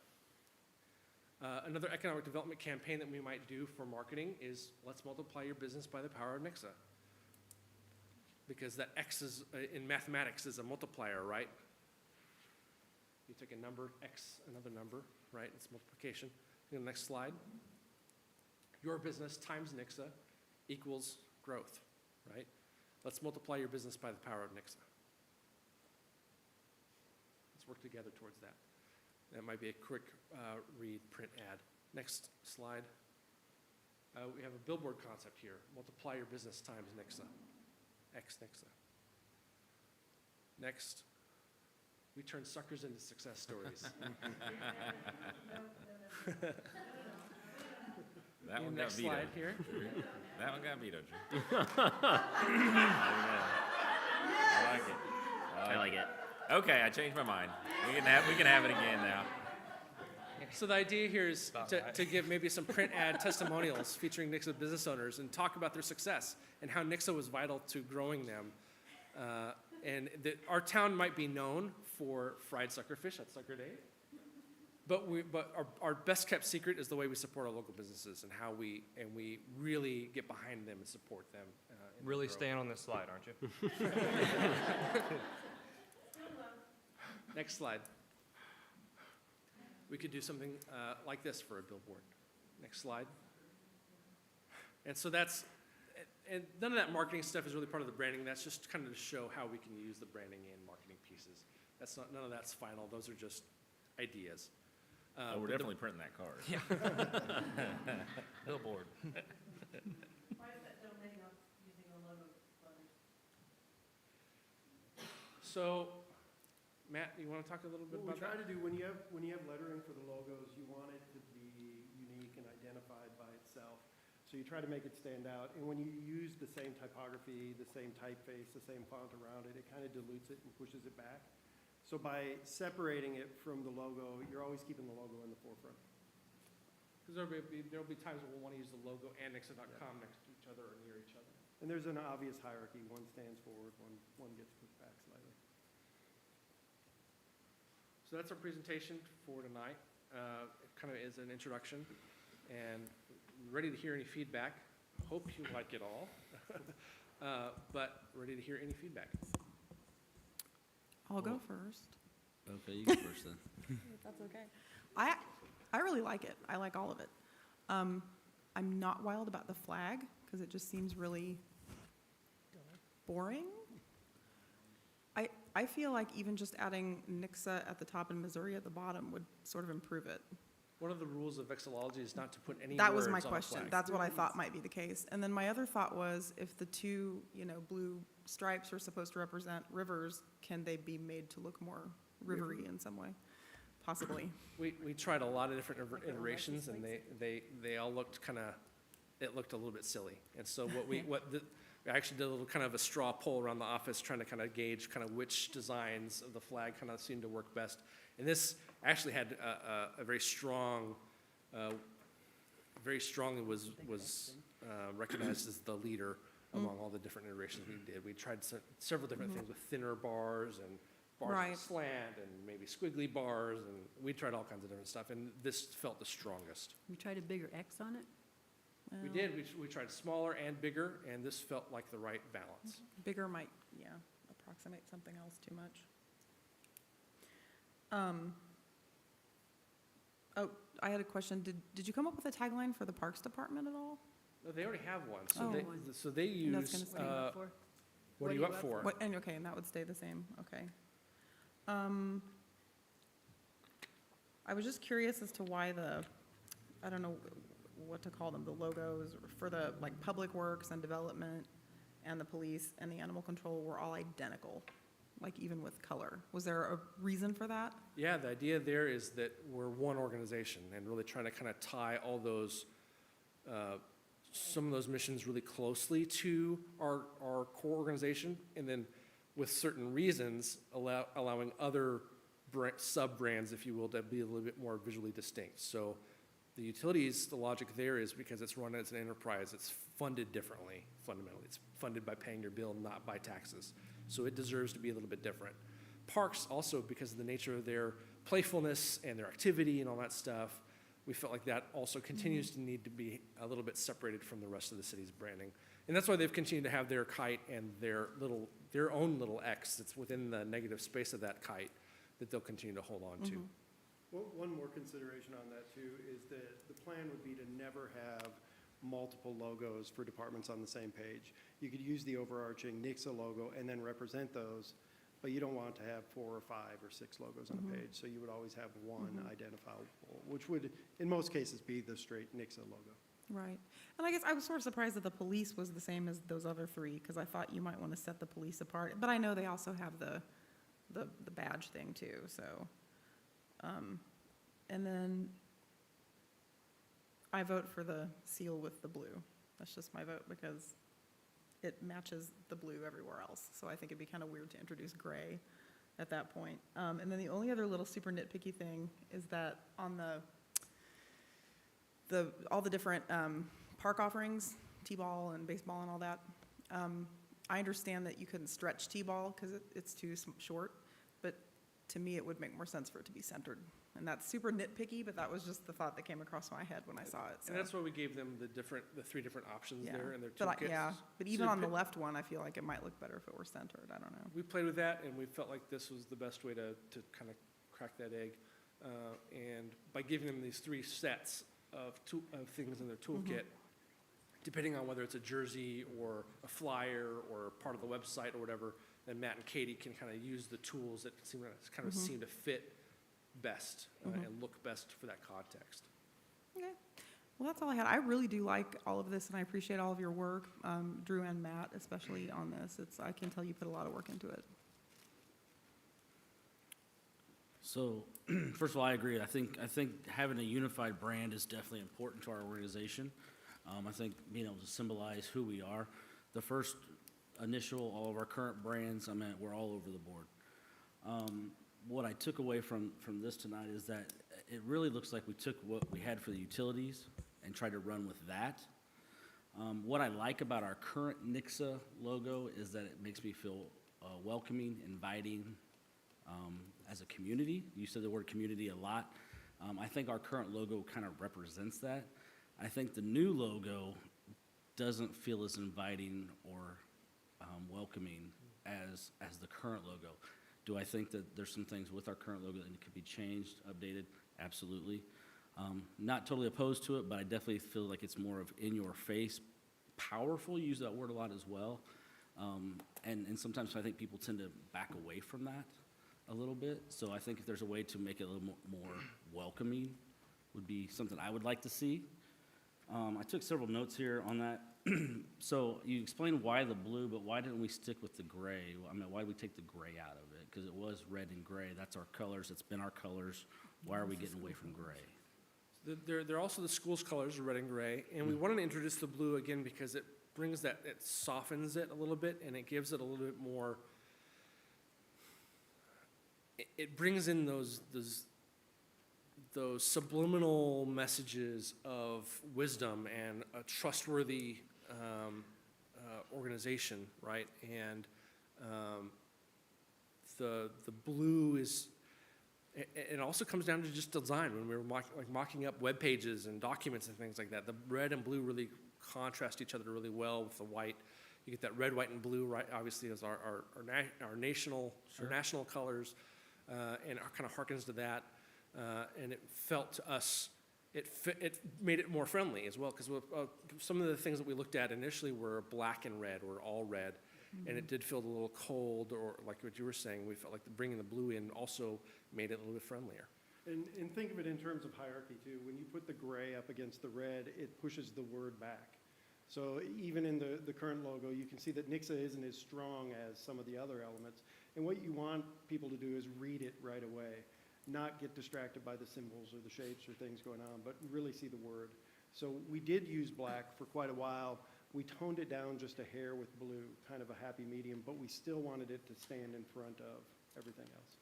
Another economic development campaign that we might do for marketing is let's multiply your business by the power of Nixa. Because that X is, in mathematics, is a multiplier, right? You take a number, X, another number, right? It's multiplication. You know, next slide. Your business times Nixa equals growth, right? Let's multiply your business by the power of Nixa. Let's work together towards that. That might be a quick read, print ad. Next slide. We have a billboard concept here. Multiply your business times Nixa. X Nixa. Next. We turn suckers into success stories. That one got Next vetoed. slide here. That one got vetoed. I like it. I like it. Okay, I changed my mind. We can have it again now. So the idea here is to give maybe some print ad testimonials featuring Nixa business owners and talk about their success and how Nixa was vital to growing them. And that our town might be known for fried suckerfish at Sucker Day, but our best kept secret is the way we support our local businesses and how we really get behind them and support them. in their Really growth. staying on this slide, aren't you? Next slide. We could do something like this for a billboard. Next slide. And so and none of that marketing stuff is really part of the branding. That's just kind of to show how we can use the branding and marketing pieces. None of that's final. Those are just ideas. Oh, we're but definitely printing that card. Billboard. Why is that domain not using a logo letters? So, Matt, you want to talk a little bit What we about try that? to do, when you have lettering for the logos, you want it to be unique and identified by itself. So you try to make it stand out. And when you use the same typography, the same typeface, the same font around it, it kind of dilutes it and pushes it back. So by separating it from the logo, you're always keeping the logo in the forefront. Because there'll be times when we'll want to use the logo and Nixa.com next to each other or near each other. And there's an obvious hierarchy. One stands forward, one gets pushed back slightly. So that's our presentation for tonight. It kind of is an introduction, and ready to hear any feedback. Hope you like it all, but ready to hear any feedback. I'll go first. Okay, you go first then. If that's okay. I really like it. I like all of it. I'm not wild about the flag because it just seems really boring. I feel like even just adding Nixa at the top and Missouri at the bottom would sort of improve it. One of the rules of vexillology is not to put any That words was my on the question. flag. That's what I thought might be the case. And then my other thought was, if the two, blue stripes are supposed to represent rivers, can they be made to look more rivery in some way? Possibly. We tried a lot of different iterations, and they all looked it looked a little bit silly. And so we actually did a little kind of a straw poll around the office, trying to kind of gauge kind of which designs of the flag kind of seemed to work best. And this actually had a very strongly was recognized as the leader among all the different iterations we did. We tried several different things with thinner bars and bars Right. with slant and maybe squiggly bars, and we tried all kinds of different stuff, and this felt the strongest. You tried a bigger X on it? We did. We tried smaller and bigger, and this felt like the right balance. Bigger might, approximate something else too much. Oh, I had a question. Did you come up with a tagline for the Parks Department at all? No, they already have one, Oh. so they And that's use, gonna stay. what are you up for? What, and that would stay the same, okay. I was just curious as to why I don't know what to call them, the logos for the, Public Works and Development and the police and the animal control were all identical. like even with color. Was there a reason for that? Yeah, the idea there is that we're one organization and really trying to kind of tie all those, some of those missions really closely to our core organization, and then with certain reasons, allowing other sub-brands, if you will, to be a little bit more visually distinct. So the utilities, the logic there is because it's run as an enterprise, it's funded differently, fundamentally. It's funded by paying your bill, not by taxes. So it deserves to be a little bit different. Parks also, because of the nature of their playfulness and their activity and all that stuff, we felt like that also continues to need to be a little bit separated from the rest of the city's branding. And that's why they've continued to have their kite and their own little X that's within the negative space of that kite that they'll continue to hold on to. One more consideration on that too is that the plan would be to never have multiple logos for departments on the same page. You could use the overarching Nixa logo and then represent those, but you don't want to have 4 or 5 or 6 logos on a page. So you would always have one identifiable, which would, in most cases, be the straight Nixa logo. Right. And I guess I was sort of surprised that the police was the same as those other 3, because I thought you might want to set the police apart. But I know they also have the badge thing too, so. And then I vote for the seal with the blue. That's just my vote because it matches the blue everywhere else. So I think it'd be kind of weird to introduce gray at that point. And then the only other little super nitpicky thing is that on all the different park offerings, t-ball and baseball and all that, I understand that you couldn't stretch t-ball because it's too short, but to me it would make more sense for it to be centered. And that's super nitpicky, but that was just the thought that came across my head when I saw it. So. And that's why we gave them the 3 different options there in their But toolkits. but even on the left one, I feel like it might look better if it were centered. I don't know. We played with that, and we felt like this was the best way to kind of crack that egg. And by giving them these 3 sets of things in their toolkit, depending on whether it's a jersey or a flyer or part of the website or whatever, then Matt and Katie can kind of use the tools that seem to fit best and look best for that context. Okay. Well, that's all I had. I really do like all of this, and I appreciate all of your work, Drew and Matt, especially on this. I can tell you put a lot of work into it. So, first of all, I agree. I think having a unified brand is definitely important to our organization. I think being able to symbolize who we are. The first initial, all of our current brands, we're all over the board. What I took away from this tonight is that it really looks like we took what we had for the utilities and tried to run with that. What I like about our current Nixa logo is that it makes me feel welcoming, inviting as a community. You said the word community a lot. I think our current logo kind of represents that. I think the new logo doesn't feel as inviting or welcoming as the current logo. Do I think that there's some things with our current logo that could be changed, updated? Absolutely. Not totally opposed to it, but I definitely feel like it's more of in your face, powerful, use that word a lot as well. And sometimes I think people tend to back away from that a little bit. So I think if there's a way to make it a little more welcoming would be something I would like to see. I took several notes here on that. So you explained why the blue, but why didn't we stick with the gray? Why did we take the gray out of it? Because it was red and gray. That's our colors. It's been our colors. Why are we getting away from gray? They're also the school's colors, red and gray, and we wanted to introduce the blue again because it brings that, it softens it a little bit, and it gives it a little bit more, it brings in those subliminal messages of wisdom and a trustworthy organization, right? And the blue is, it also comes down to just design. When we were mocking up web pages and documents and things like that, the red and blue really contrast each other really well with the white. You get that red, white, and blue, right? Obviously, as our national colors, and it kind of harkens to that. And it felt to us, it made it more friendly as well, because some of the things that we looked at initially were black and red, were all red, and it did feel a little cold, or like what you were saying, we felt like bringing the blue in also made it a little bit friendlier. And think of it in terms of hierarchy too. When you put the gray up against the red, it pushes the word back. So even in the current logo, you can see that Nixa isn't as strong as some of the other elements. And what you want people to do is read it right away, not get distracted by the symbols or the shapes or things going on, but really see the word. So we did use black for quite a while. We toned it down just a hair with blue, kind of a happy medium, but we still wanted it to stand in front of everything else.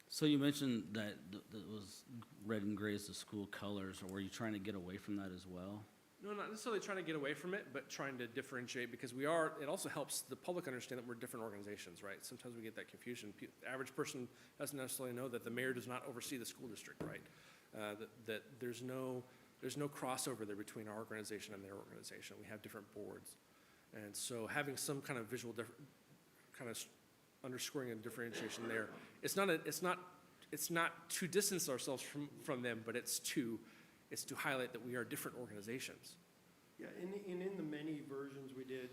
So you mentioned that that was red and gray as the school colors, or were you trying to get away from that as well? No, not necessarily trying to get away from it, but trying to differentiate, because it also helps the public understand that we're different organizations, right? Sometimes we get that confusion. The average person doesn't necessarily know that the mayor does not oversee the school district, right? That there's no crossover there between our organization and their organization. We have different boards. And so having some kind of visual kind of underscoring and differentiation there, it's not to distance ourselves from them, but it's to highlight that we are different organizations. Yeah, in the many versions we did,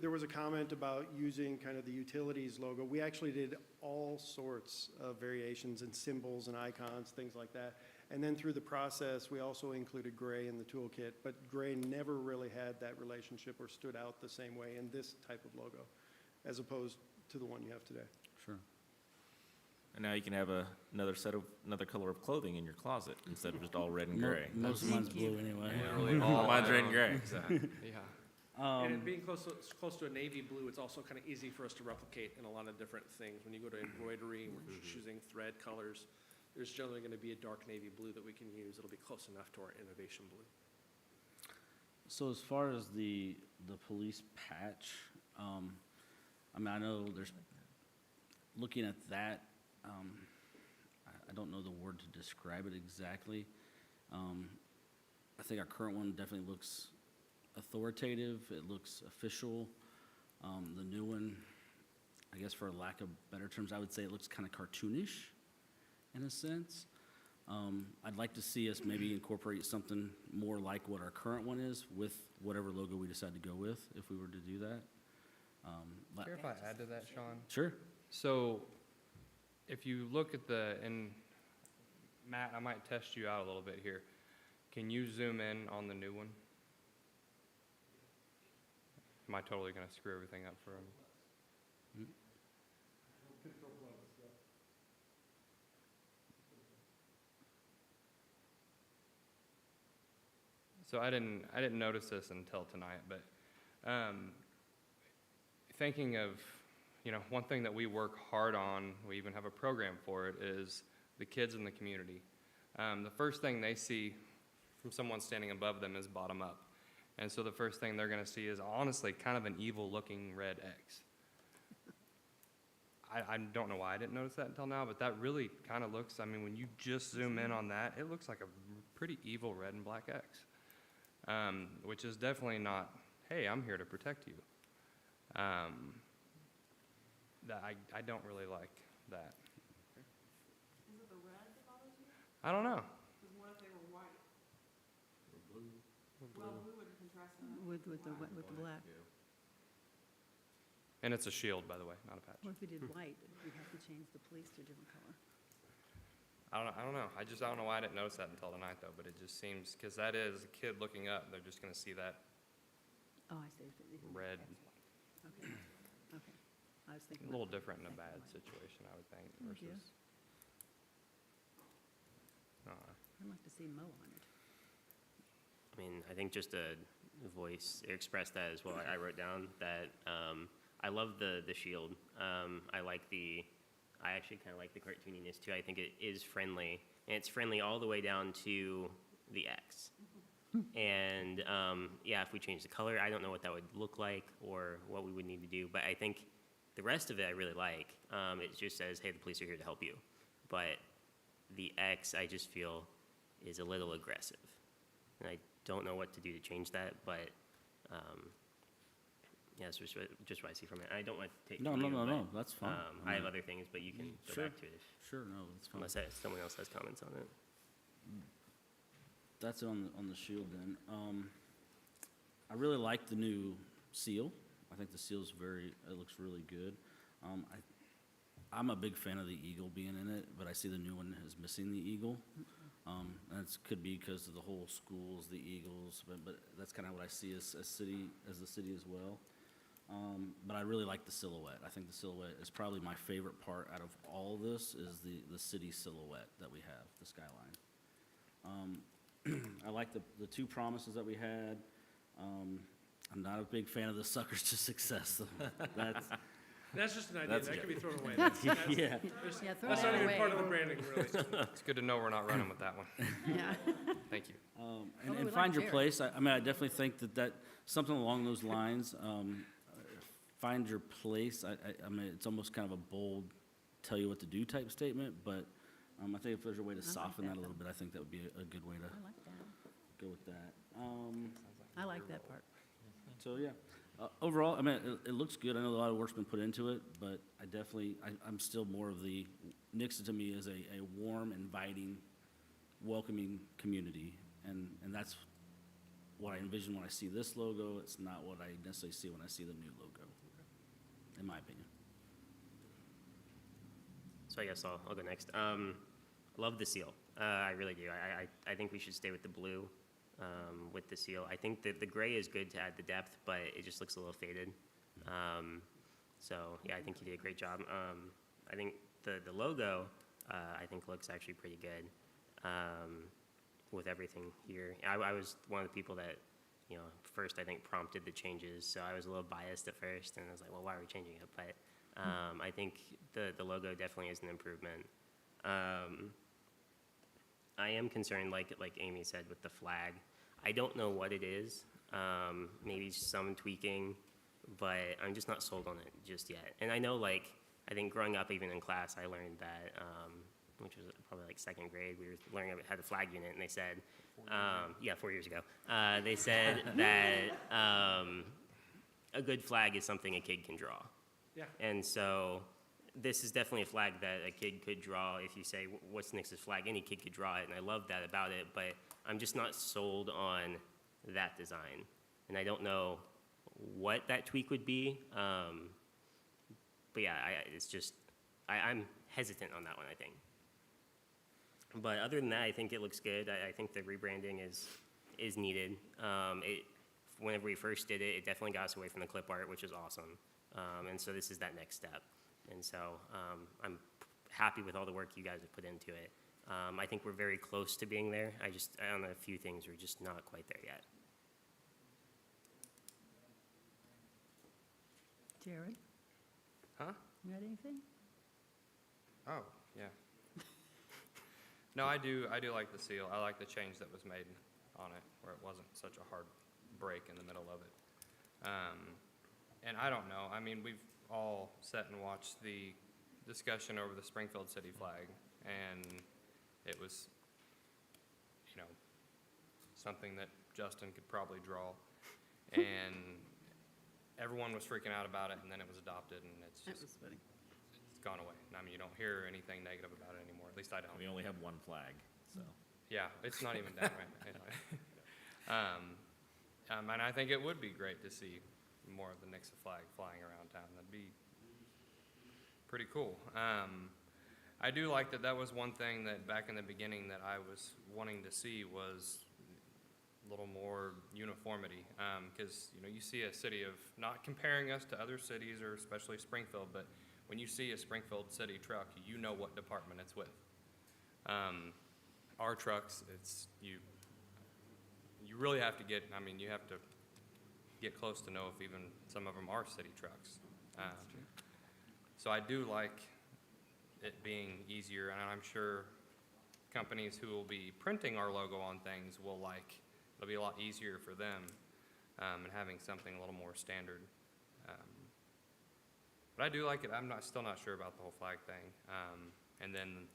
there was a comment about using kind of the utilities logo. We actually did all sorts of variations and symbols and icons, things like that. And then through the process, we also included gray in the toolkit, but gray never really had that relationship or stood out the same way in this type of logo, as opposed to the one you have today. Sure. And now you can have another color of clothing in your closet instead of just all red and gray. Most of mine's blue anyway. Mine's red and gray. Exactly, yeah. And it being close to a navy blue, it's also kind of easy for us to replicate in a lot of different things. When you go to embroidery, we're choosing thread colors. There's generally going to be a dark navy blue that we can use. It'll be close enough to our innovation blue. So as far as the police patch, I know there's, looking at that, I don't know the word to describe it exactly. I think our current one definitely looks authoritative. It looks official. The new one, I guess for lack of better terms, I would say it looks kind of cartoonish in a sense. I'd like to see us maybe incorporate something more like what our current one is with whatever logo we decide to go with, if we were to do that. Care if I add to that, Sean? Sure. So if you look at and Matt, I might test you out a little bit here. Can you zoom in on the new one? Am I totally going to screw everything up for him? So I didn't notice this until tonight, but thinking of, one thing that we work hard on, we even have a program for it, is the kids in the community. The first thing they see from someone standing above them is bottom up. And so the first thing they're going to see is honestly kind of an evil-looking red X. I don't know why I didn't notice that until now, but that really kind of looks, when you just zoom in on that, it looks like a pretty evil red and black X, which is definitely not, hey, I'm here to protect you. That I don't really like that. Is it the red that bothers you? I don't know. Because what if they were white? Or blue. Well, blue would contrast them. With the black. And it's a shield, by the way, not a patch. What if we did white? We'd have to change the police to a different color. I don't know. I don't know why I didn't notice that until tonight, though, but it just seems, because that is a kid looking up, they're just going to see that Oh, I see. red. Okay, okay. I was thinking. A little different in a bad situation, I would think, Thank you. versus. I'd like to see Mo on it. I think just to express that as well, I wrote down that I love the shield. I actually kind of like the cartooniness too. I think it is friendly, and it's friendly all the way down to the X. And if we change the color, I don't know what that would look like or what we would need to do, but I think the rest of it I really like. It just says, hey, the police are here to help you. But the X, I just feel, is a little aggressive. And I don't know what to do to change that, but that's just what I see from it. I don't want to take No, from you, no, but, that's fine. I have other things, but you can go Sure. back to it Sure, no, that's fine. unless someone else has comments on it. That's on the shield then. I really like the new seal. I think the seal's it looks really good. I'm a big fan of the eagle being in it, but I see the new one is missing the eagle. And it could be because of the whole schools, the eagles, but that's kind of what I see as the city as well. But I really like the silhouette. I think the silhouette is probably my favorite part out of all this is the city silhouette that we have, the skyline. I like the two promises that we had. I'm not a big fan of the suckers to success. That's, That's just an idea, That's that good. could be thrown away. yeah. Yeah, throw That's that not even away. part of the branding, really. It's good to know we're not running with that one. Yeah. Thank you. Although And we like find your Jared. place. I mean, I definitely think that something along those lines, find your place. I mean, it's almost kind of a bold, tell you what to do type statement, but I think if there's a way to like soften that, that a little bit, I think that would be a good way to I like that. go with that. I like that part. So, yeah, overall, I mean, it looks good. I know a lot of work's been put into it, but I'm still more of the, Nixa to me is a warm, inviting, welcoming community. And that's what I envision when I see this logo. It's not what I necessarily see when I see the new logo, in my opinion. So I guess I'll go next. Love the seal. I really do. I think we should stay with the blue with the seal. I think that the gray is good to add the depth, but it just looks a little faded. So yeah, I think you did a great job. I think the logo I think looks actually pretty good with everything here. I was one of the people that, you know, first I think prompted the changes, so I was a little biased at first, and I was like, well, why are we changing it? But I think the logo definitely is an improvement. I am concerned, like Amy said, with the flag. I don't know what it is. Maybe some tweaking, but I'm just not sold on it just yet. And I know, like, I think growing up, even in class, I learned that, which was probably like second grade, we were learning about how the flag unit, and they said, 4 years ago, they said that a good flag is something a kid can draw. Yeah. And so this is definitely a flag that a kid could draw. If you say, what's Nix's flag? Any kid could draw it, and I love that about it, but I'm just not sold on that design. And I don't know what that tweak would be. But yeah, it's just, I'm hesitant on that one, I think. But other than that, I think it looks good. I think the rebranding is needed. Whenever we first did it, it definitely got us away from the clip art, which is awesome. And so this is that next step. And so I'm happy with all the work you guys have put into it. I think we're very close to being there. On a few things, we're just not quite there yet. Jared, Huh? you got anything? Oh, yeah. No, I do like the seal. I like the change that was made on it, where it wasn't such a hard break in the middle of it. And I don't know, I mean, we've all sat and watched the discussion over the Springfield city flag, and it was, you know, something that Justin could probably draw, and everyone was freaking out about it, and then it was adopted, and it's That just, was funny. it's gone away. I mean, you don't hear anything negative about it anymore, at least I don't. We only have one flag, so. Yeah, it's not even down right anyway. And I think it would be great to see more of the Nixa flag flying around town. That'd be pretty cool. I do like that was one thing that back in the beginning that I was wanting to see was a little more uniformity. Because, you know, you see a city of, not comparing us to other cities or especially Springfield, but when you see a Springfield city truck, you know what department it's with. Our trucks, you really have to you have to get close to know if even some of them are city trucks. So I do like it being easier, and I'm sure companies who will be printing our logo on things it'll be a lot easier for them, and having something a little more standard. But I do like it. I'm still not sure about the whole flag thing. And then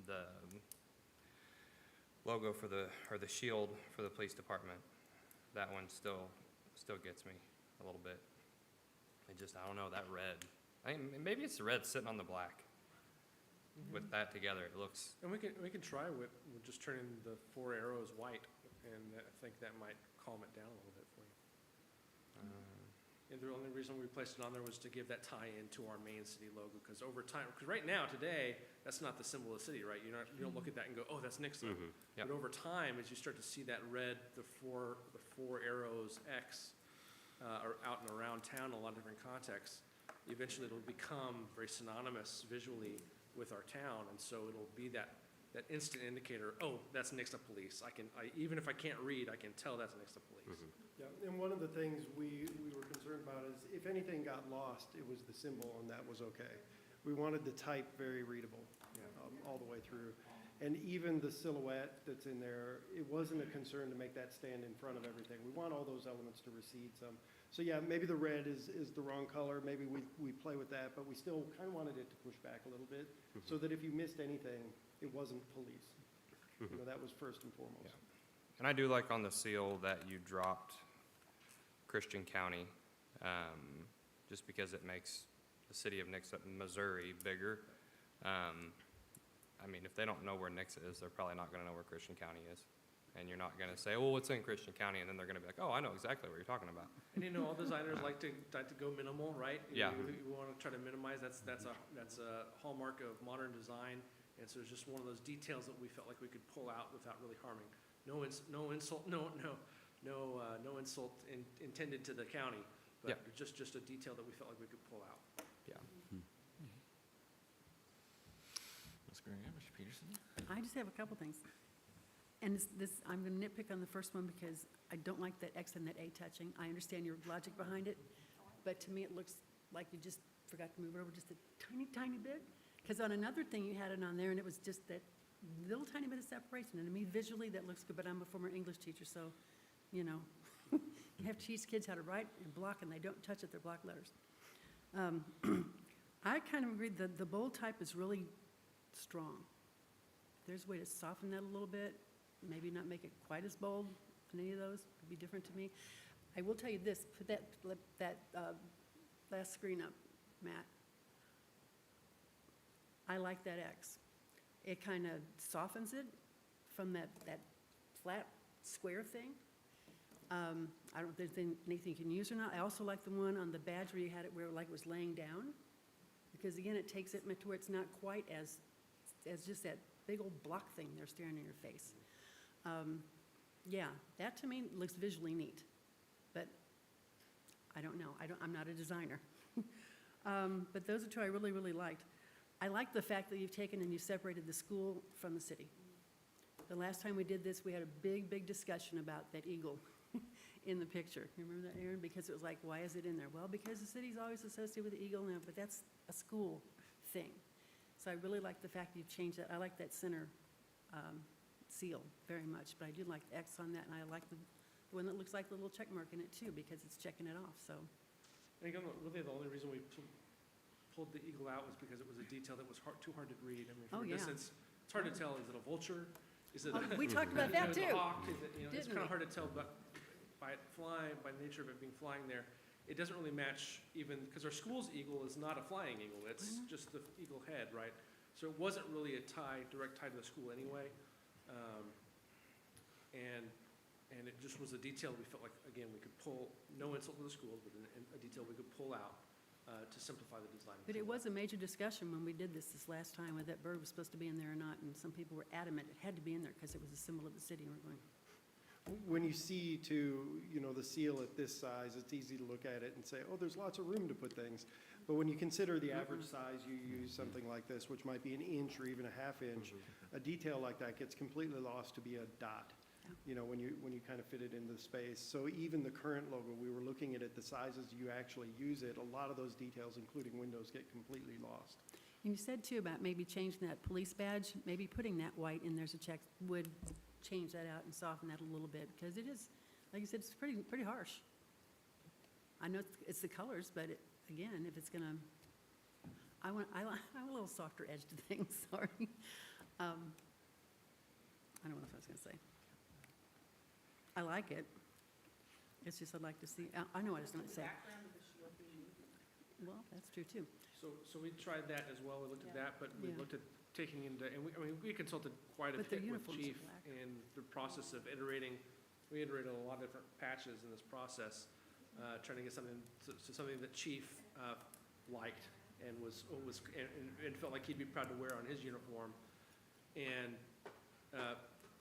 the logo or the shield for the police department, that one still gets me a little bit. I don't know, that red. Maybe it's the red sitting on the black. With that together, it looks, And we can try with just turning the 4 arrows white, and I think that might calm it down a little bit for you. And the only reason we placed it on there was to give that tie-in to our main city logo, because over time, because right now, today, that's not the symbol of the city, right? You don't look at that and go, oh, that's Nixa. Yep. But over time, as you start to see that red, the four arrows X, or out and around town in a lot of different contexts, eventually it'll become very synonymous visually with our town, and so it'll be that instant indicator, oh, that's Nixa Police. Even if I can't read, I can tell that's Nixa Police. Yeah, and one of the things we were concerned about is if anything got lost, it was the symbol, and that was okay. We wanted the type very readable all the way through. And even the silhouette that's in there, it wasn't a concern to make that stand in front of everything. We want all those elements to recede some. So yeah, maybe the red is the wrong color. Maybe we play with that, but we still kind of wanted it to push back a little bit so that if you missed anything, it wasn't police. You know, that was first and foremost. And I do like on the seal that you dropped Christian County, just because it makes the city of Nixa, Missouri, bigger. I mean, if they don't know where Nixa is, they're probably not going to know where Christian County is. And you're not going to say, well, it's in Christian County, and then they're going to be like, oh, I know exactly what you're talking about. And all designers like to go minimal, right? Yeah. We want to try to minimize. That's a hallmark of modern design. And so it's just one of those details that we felt like we could pull out without really harming. No insult intended to the county, but just a detail that we felt like we could pull out. Yeah. Mr. Peterson? I just have a couple things. And I'm going to nitpick on the first one because I don't like that X and that A touching. I understand your logic behind it, but to me it looks like you just forgot to move it over just a tiny, tiny bit. Because on another thing you had it on there and it was just that little tiny bit of separation. And to me visually that looks good, but I'm a former English teacher, so, you know, you have to teach kids how to write and block and they don't touch it, they're block letters. I kind of agree that the bold type is really strong. There's a way to soften that a little bit, maybe not make it quite as bold in any of those, would be different to me. I will tell you this, put that last screen up, Matt. I like that X. It kind of softens it from that flat square thing. I don't know if there's anything you can use or not. I also like the one on the badge where you had it where it was laying down, because again, it takes it to where it's not quite as just that big old block thing there staring in your face. Yeah, that to me looks visually neat, but I don't know. I'm not a designer. But those are two I really, really liked. I like the fact that you've taken and you separated the school from the city. The last time we did this, we had a big, big discussion about that eagle in the picture. You remember that, Aaron? Because it was like, why is it in there? Well, because the city's always associated with the eagle now, but that's a school thing. So I really like the fact that you've changed that. I like that center seal very much, but I do like the X on that, and I like the one that looks like the little check mark in it too, because it's checking it off, so. And again, really the only reason we pulled the eagle out was because it was a detail that was too hard to read. I mean, from a distance, it's hard to tell, is it a vulture? Is it We talked about that too. a hawk? Is it, it's Didn't kind of we? hard to tell, but by it flying, by nature of it being flying there, it doesn't really match even, because our school's eagle is not a flying eagle, it's just the eagle head, right? So it wasn't really a direct tie to the school anyway. And it just was a detail we felt like, again, we could pull, no insult to the schools, but a detail we could pull out to simplify the design. But it was a major discussion when we did this last time, whether that bird was supposed to be in there or not, and some people were adamant it had to be in there because it was a symbol of the city, and we're going, When you see the seal at this size, it's easy to look at it and say, oh, there's lots of room to put things. But when you consider the average size, you use something like this, which might be an inch or even a half inch, a detail like that gets completely lost to be a dot, when you kind of fit it into the space. So even the current logo, we were looking at it, the sizes you actually use it, a lot of those details, including windows, get completely lost. and you said too about maybe changing that police badge, maybe putting that white in there's a check would change that out and soften that a little bit, because it is, like you said, it's pretty harsh. I know it's the colors, but again, if it's gonna, I want a little softer edge to things, sorry. I don't know what I was gonna say. I like it. It's just I'd like to see, I know what I was gonna say. Well, that's true too. So we tried that as well, we looked at that, but we Yeah. looked at taking into, and we consulted quite a But their bit with uniforms are Chief black. in the process of we iterated a lot of different patches in this process, trying to get something that Chief liked and and felt like he'd be proud to wear on his uniform. And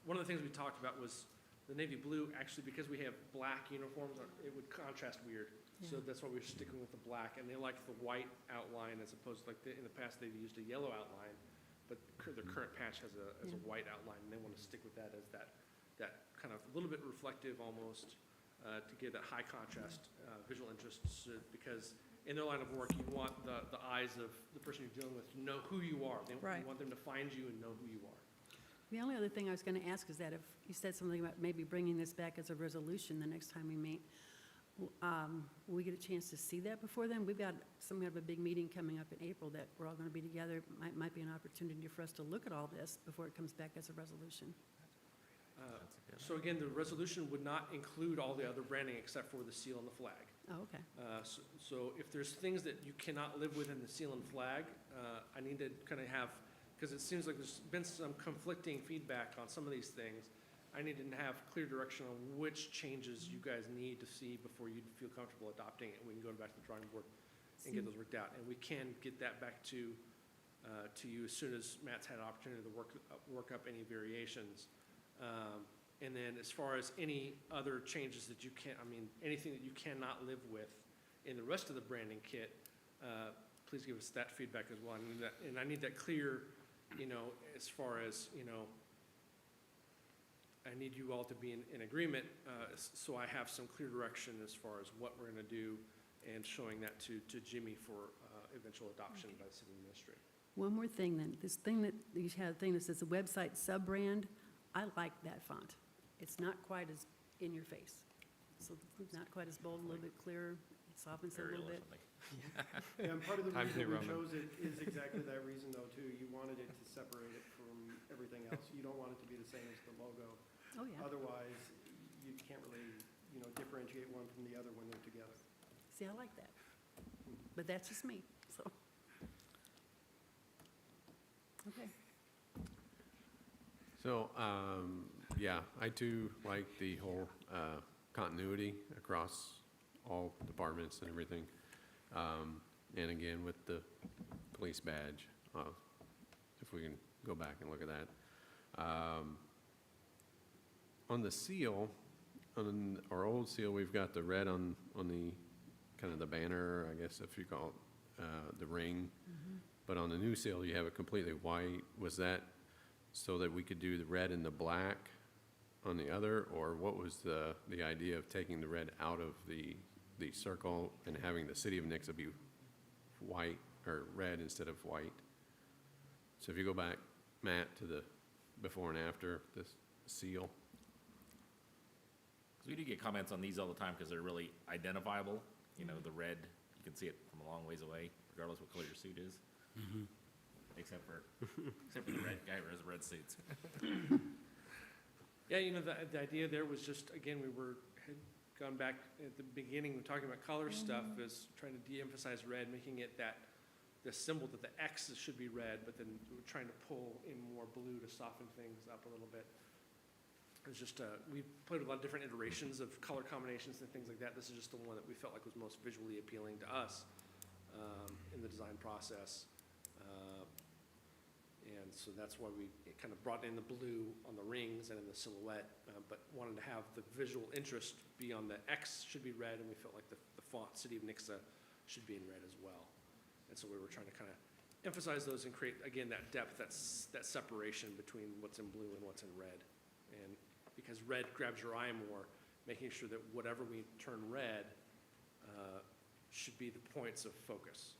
one of the things we talked about was The navy blue, actually, because we have black uniforms, it would contrast weird. So Yeah. that's why we're sticking with the black, and they like the white outline as opposed to like, in the past, they've used a yellow outline, but their current patch has a Yeah. white outline, and they want to stick with that as that kind of a little bit reflective almost, to give that high contrast, visual interest, because in their line of work, you want the eyes of the person you're dealing with to know who you are. You Right. want them to find you and know who you are. The only other thing I was going to ask is that if you said something about maybe bringing this back as a resolution the next time we meet, will we get a chance to see that before then? We've got some kind of a big meeting coming up in April that we're all going to be together. Might be an opportunity for us to look at all this before it comes back as a resolution. So again, the resolution would not include all the other branding except for the seal and the flag. Oh, okay. So if there's things that you cannot live with in the seal and flag, I need to kind of have, because it seems like there's been some conflicting feedback on some of these things. I need to have clear direction on which changes you guys need to see before you feel comfortable adopting it. We can go back to the drawing board and get those worked out. And we can get that back to you as soon as Matt's had an opportunity to work up any variations. And then as far as any other changes that you can't, anything that you cannot live with in the rest of the branding kit, please give us that feedback as well. And I need that clear, as far as, I need you all to be in agreement, so I have some clear direction as far as what we're gonna do and showing that to Jimmy for eventual adoption by the city administrator. One more thing then, this thing that, you had a thing that says the website sub-brand, I like that font. It's not quite as in your face. So it's not quite as bold, a little bit clearer, it softens it a little bit. Yeah, and part of the Times reason New we Roman. chose it is exactly that reason though too. You wanted it to separate it from everything else. You don't want it to be the same as the logo. Oh, yeah. Otherwise, you can't really, differentiate one from the other when they're together. See, I like that. But that's just me, so. Okay. So, yeah, I too like the whole continuity across all departments and everything. And again, with the police badge, if we can go back and look at that. On the seal, on our old seal, we've got the red on the, kind of the banner, I guess if you call it, the ring. But on the new seal, you have it completely white. Was that so that we could do the red and the black on the other, or what was the idea of taking the red out of the circle and having the city of Nixa be white, or red instead of white? So if you go back, Matt, to the before and after this seal. 'Cause we do get comments on these all the time because they're really identifiable. The red, you can see it from a long ways away, regardless what color your suit is. Except for the red guy who wears red suits. Yeah, the idea there was just, again, had gone back at the beginning, when talking about color stuff, is trying to de-emphasize red, making it the symbol that the X should be red, but then we're trying to pull in more blue to soften things up a little bit. It's just, we played a lot of different iterations of color combinations and things like that. This is just the one that we felt like was most visually appealing to us in the design process. And so that's why we kind of brought in the blue on the rings and in the silhouette, but wanted to have the visual interest be on the X should be red, and we felt like the font, City of Nixa, should be in red as well. And so we were trying to kind of emphasize those and create, again, that depth, that separation between what's in blue and what's in red. And because red grabs your eye more, making sure that whatever we turn red should be the points of focus.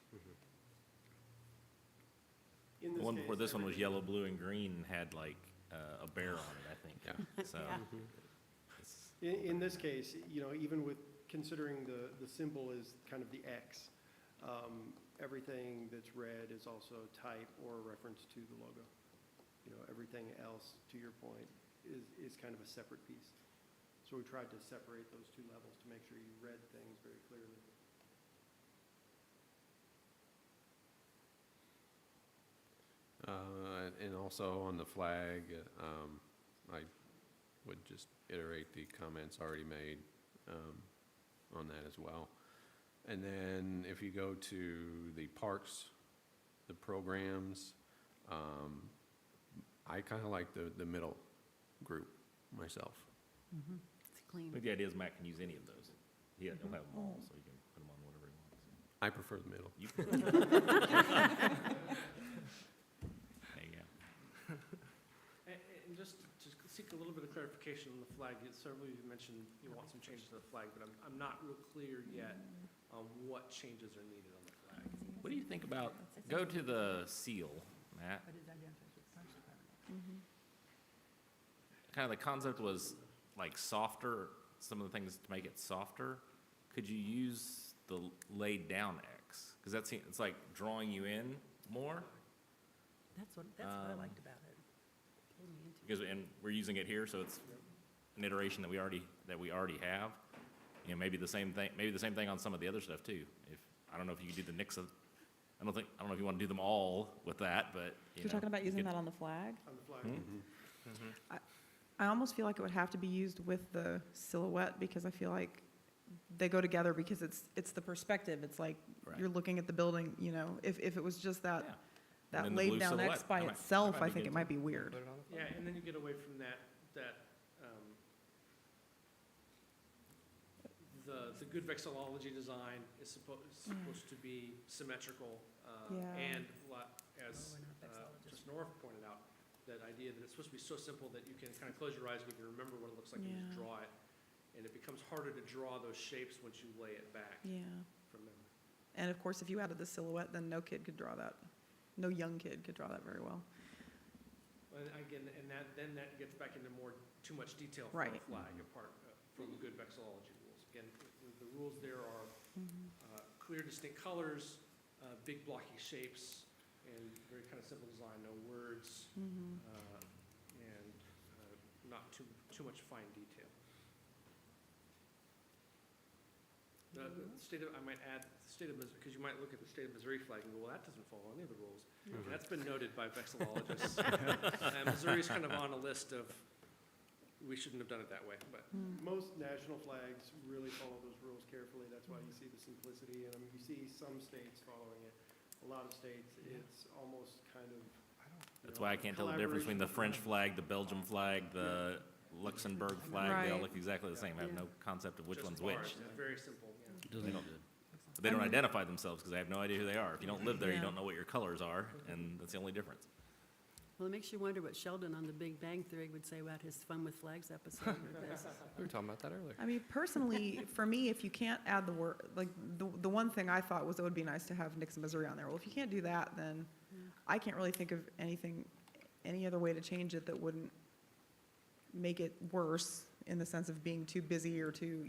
In The this one case, before this one was everything- yellow, blue, and green, and had like a bear on it, I think. Yeah. So, Yeah. it's- In this case, even with considering the symbol is kind of the X, everything that's red is also type or a reference to the logo. Everything else, to your point, is kind of a separate piece. So we tried to separate those two levels to make sure you read things very clearly. And also on the flag, I would just iterate the comments already made on that as well. And then if you go to the parks, the programs, I kind of like the middle group myself. It's clean. But the idea is Matt can use any of those. He'll have them all, so he can put them on whatever he wants. I prefer the middle. You can. There you go. And just to seek a little bit of clarification on the flag, several of you mentioned you want some changes to the flag, but I'm not real clear yet on what changes are needed on the flag. What do you think about, go to the seal, Matt. Kind of the concept was like softer, some of the things to make it softer. Could you use the laid down X? Because it's like drawing you in more. That's what I liked about it. Pulled me into it. Because, and we're using it here, so it's an iteration that we already have. You know, maybe the same thing on some of the other stuff too. I don't know if you could do the Nixa, I don't know if you want to do them all with that, but, you You're know, talking about you using could- that on the flag? On the flag. I almost feel like it would have to be used with the silhouette because I feel like they go together because it's the perspective. It's like Right. you're looking at the building, you know, if it was just Yeah. that then the laid blue down X silhouette, by that might- itself, that might I be think good it might be weird. Put it on the Yeah, and then you get away from that the good vexillology design is supposed to be symmetrical, Yeah. and as just North pointed out, that idea that it's supposed to be so simple that you can kind of close your eyes and you can remember what it looks like and just Yeah. draw it. And it becomes harder to draw those shapes once you lay it back Yeah. from memory. And of course, if you added the silhouette, then no kid could draw that. No young kid could draw that very well. And again, then that gets back into too much detail for a Right. flag, apart from the good vexillology rules. Again, the rules there are clear, distinct colors, big blocky shapes, and very kind of simple design, no words, and not too much fine detail. The state of, I might add, the state of Missouri, because you might look at the state of Missouri flag and go, well, that doesn't follow any of the rules. And that's been noted by vexillologists. And Missouri's kind of on a list of, we shouldn't have done it that way, but. Most national flags really follow those rules carefully. That's why you see the simplicity in them. You see some states following it. A lot of states, it's almost kind of, That's why I can't tell the difference between the French flag, the Belgium flag, the Luxembourg flag. They all Right. look exactly the same. I have no concept of which just one's bars. which. It's very simple, yeah. Doesn't look good. But they don't identify themselves because they have no idea who they are. If you don't live there, you Yeah. don't know what your colors are, and that's the only difference. Well, it makes you wonder what Sheldon on The Big Bang Theory would say about his Fun with Flags episode. We were talking about that earlier. I mean, personally, for me, if you can't add the word, like, the one thing I thought was it would be nice to have Nixa, Missouri on there. Well, if you can't do that, then I can't really think of any other way to change it that wouldn't make it worse in the sense of being too busy or too,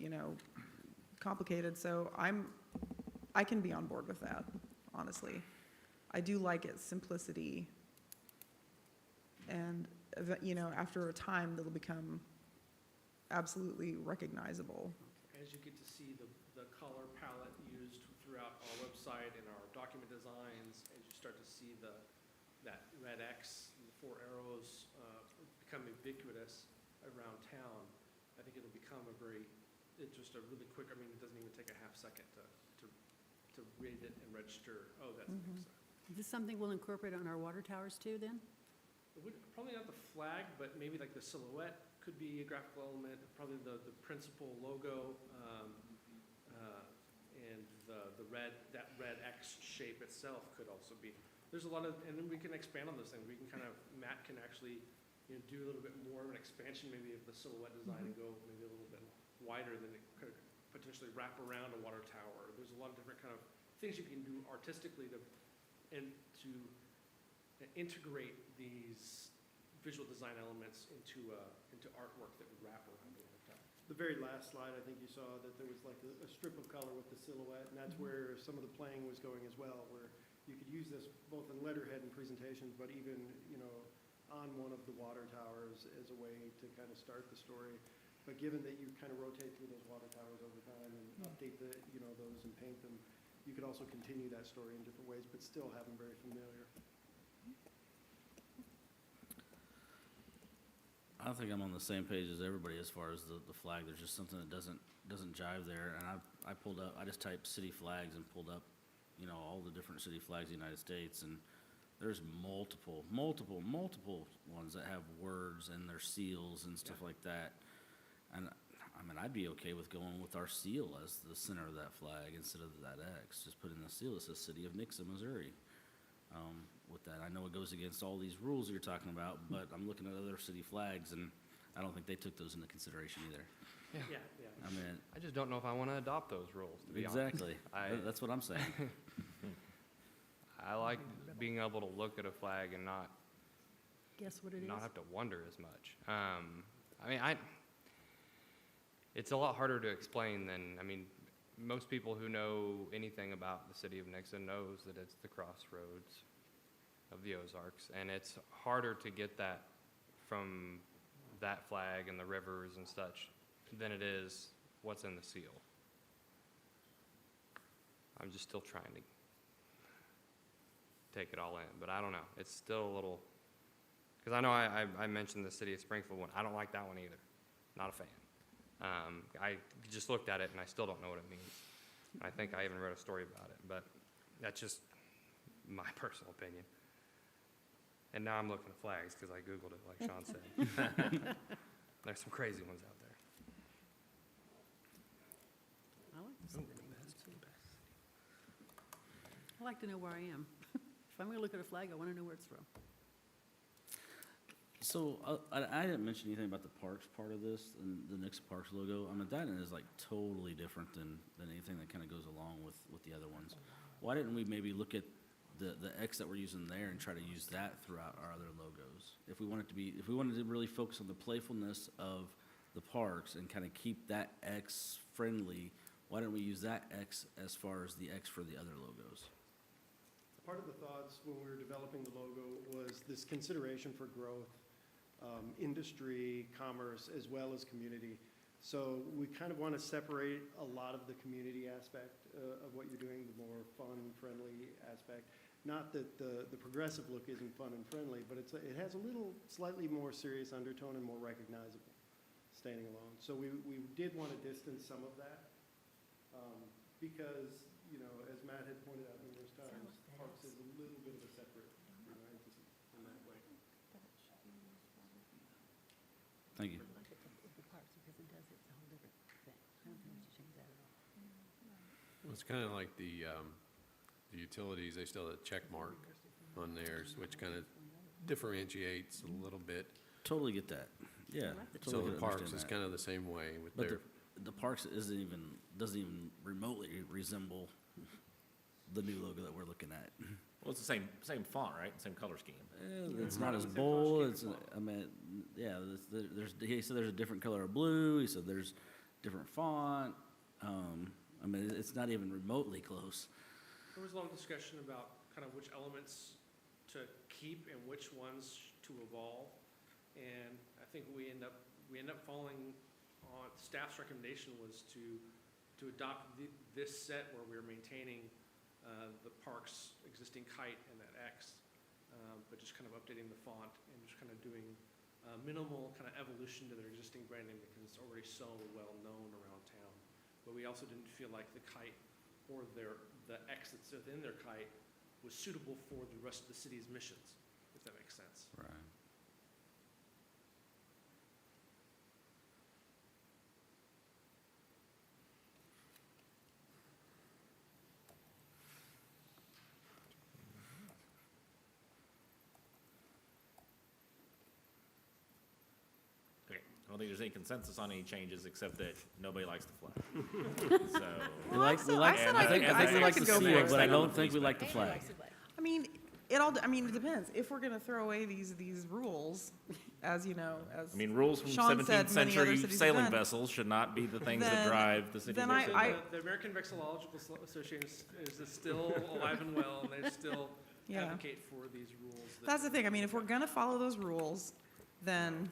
complicated. So I can be on board with that, honestly. I do like its simplicity. And, after a time, they'll become absolutely recognizable. As you get to see the color palette used throughout our website and our document designs, as you start to see that red X, the four arrows become ubiquitous around town, I think it'll become it's just a really quick, it doesn't even take a half second to read it and register, oh, that's Nixa. Is this something we'll incorporate on our water towers too, then? Probably not the flag, but maybe like the silhouette could be a graphical element, probably the principal logo, and the that red X shape itself could also be. There's a lot of, and then we can expand on those things. We can Matt can actually, do a little bit more of an expansion maybe of the silhouette design and go maybe a little bit wider than it could potentially wrap around a water tower. There's a lot of different kind of things you can do artistically to integrate these visual design elements into artwork that would wrap around the water tower. the very last slide, I think you saw that there was like a strip of color with the silhouette, and that's where some of the playing was going as well, where you could use this both in letterhead and presentations, but even, on one of the water towers as a way to kind of start the story. But given that you kind of rotate through those water towers over time and update those and paint them, you could also continue that story in different ways, but still have them very familiar. I don't think I'm on the same page as everybody as far as the flag. There's just something that doesn't jive there. And I just typed city flags and pulled up, all the different city flags in the United States. And there's multiple ones that have words and their seals and stuff like that. And, I mean, I'd be okay with going with our seal as the center of that flag instead of that X, just put in the seal that says City of Nixa, Missouri. With that, I know it goes against all these rules you're talking about, but I'm looking at other city flags, and I don't think they took those into consideration either. Yeah. I mean, I just don't know if I want to adopt those rules, to be honest. exactly. I- That's what I'm saying. I like being able to look at a flag and not Guess what it is? have to wonder as much. I mean, it's a lot harder to explain than, I mean, most people who know anything about the city of Nixa knows that it's the crossroads of the Ozarks, and it's harder to get that from that flag and the rivers and such than it is what's in the seal. I'm just still trying to take it all in, but I don't know. It's still a little, because I know I mentioned the city of Springfield one. I don't like that one either. Not a fan. I just looked at it and I still don't know what it means. I think I even wrote a story about it, but that's just my personal opinion. And now I'm looking at flags because I Googled it, like Sean said. There's some crazy ones out there. I like to see the names too. I like to know where I am. If I'm gonna look at a flag, I wanna know where it's from. So, I didn't mention anything about the parks part of this, and the Nixa Parks logo. I mean, that is like totally different than anything that kind of goes along with the other ones. Why didn't we maybe look at the X that we're using there and try to use that throughout our other logos? If we wanted to really focus on the playfulness of the parks and kind of keep that X friendly, why don't we use that X as far as the X for the other logos? Part of the thoughts when we were developing the logo was this consideration for growth, industry, commerce, as well as community. So we kind of want to separate a lot of the community aspect of what you're doing, the more fun, friendly aspect. Not that the progressive look isn't fun and friendly, but it has a little slightly more serious undertone and more recognizable standing alone. So we did want to distance some of that because, you know, as Matt had pointed out numerous times, parks is a little bit of a separate entity in that way. Thank you. Well, it's kind of like the utilities, they still have a check mark on theirs, which kind of differentiates a little bit. Totally get that. Yeah. So totally the understand parks is that. kind of the same way with But their, the parks doesn't even remotely resemble the new logo that we're looking at. Well, it's the same font, right? Same color scheme. It's not as bold. It's, I mean, yeah. He said there's a different color of blue. He said there's different font. I mean, it's not even remotely close. There was a long discussion about kind of which elements to keep and which ones to evolve. And I think we end up following on, staff's recommendation was to adopt this set where we're maintaining the park's existing kite and that X, but just kind of updating the font and just kind of doing minimal kind of evolution to their existing brand name because it's already so well known around town. But we also didn't feel like the kite or the X that's within their kite was suitable for the rest of the city's missions, if that makes sense. Right. Okay, I don't think there's any consensus on any changes except that nobody likes the flag. So, We like. I said I think could- I said we I like could the go seal, for it. but I don't think we like the flag. I mean, it depends. If we're gonna throw away these rules, as you know, as I mean, rules from Sean said 17th many other century cities have sailing done. vessels should not be the things that Then- drive the city's then mission. The American Vexillological Association is still alive and well, and they still Yeah. advocate for these rules. That's the thing. I mean, if we're gonna follow those rules, then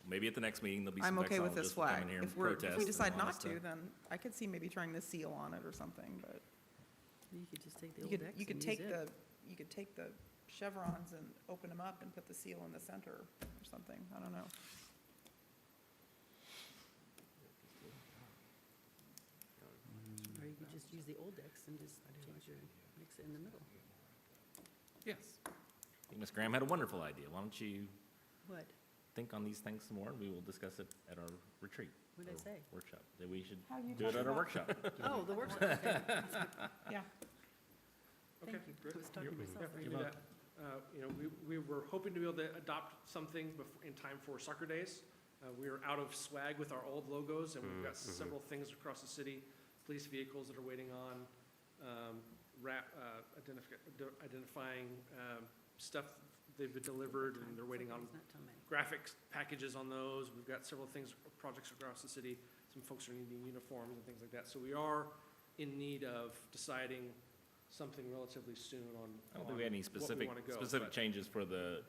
Maybe at the next meeting, there'll be some I'm okay with vexillologists this who come flag. in here If and we protest. decide and want not us to, then I could see maybe trying the seal on it or something, but You could just take the you old could, X you could and take use it. you could take the chevrons and open them up and put the seal in the center or something. I don't know. Or you could just use the old X and just change your mix it in the middle. Yes. I think Ms. Graham had a wonderful idea. Why don't you What? think on these things some more, and we will discuss it at our retreat. What'd I or say? Workshop, that we should How you do it talking at our about- workshop. Oh, the workshop, okay. That's good. Yeah. Thank Okay, you. great. I was talking to myself. Yeah, we can do that. You know, we were hoping to be able to adopt something in time for soccer days. We are out of swag with our old logos, and we've got several things across the city, police vehicles that are waiting on, identifying stuff they've been delivered, and they're waiting on It's not till May. graphics packages on those. We've got several things, projects across the city. Some folks are needing uniforms and things like that. So we are in need of deciding something relatively soon on. I don't think we had any what we specific, wanna go, specific but- changes for the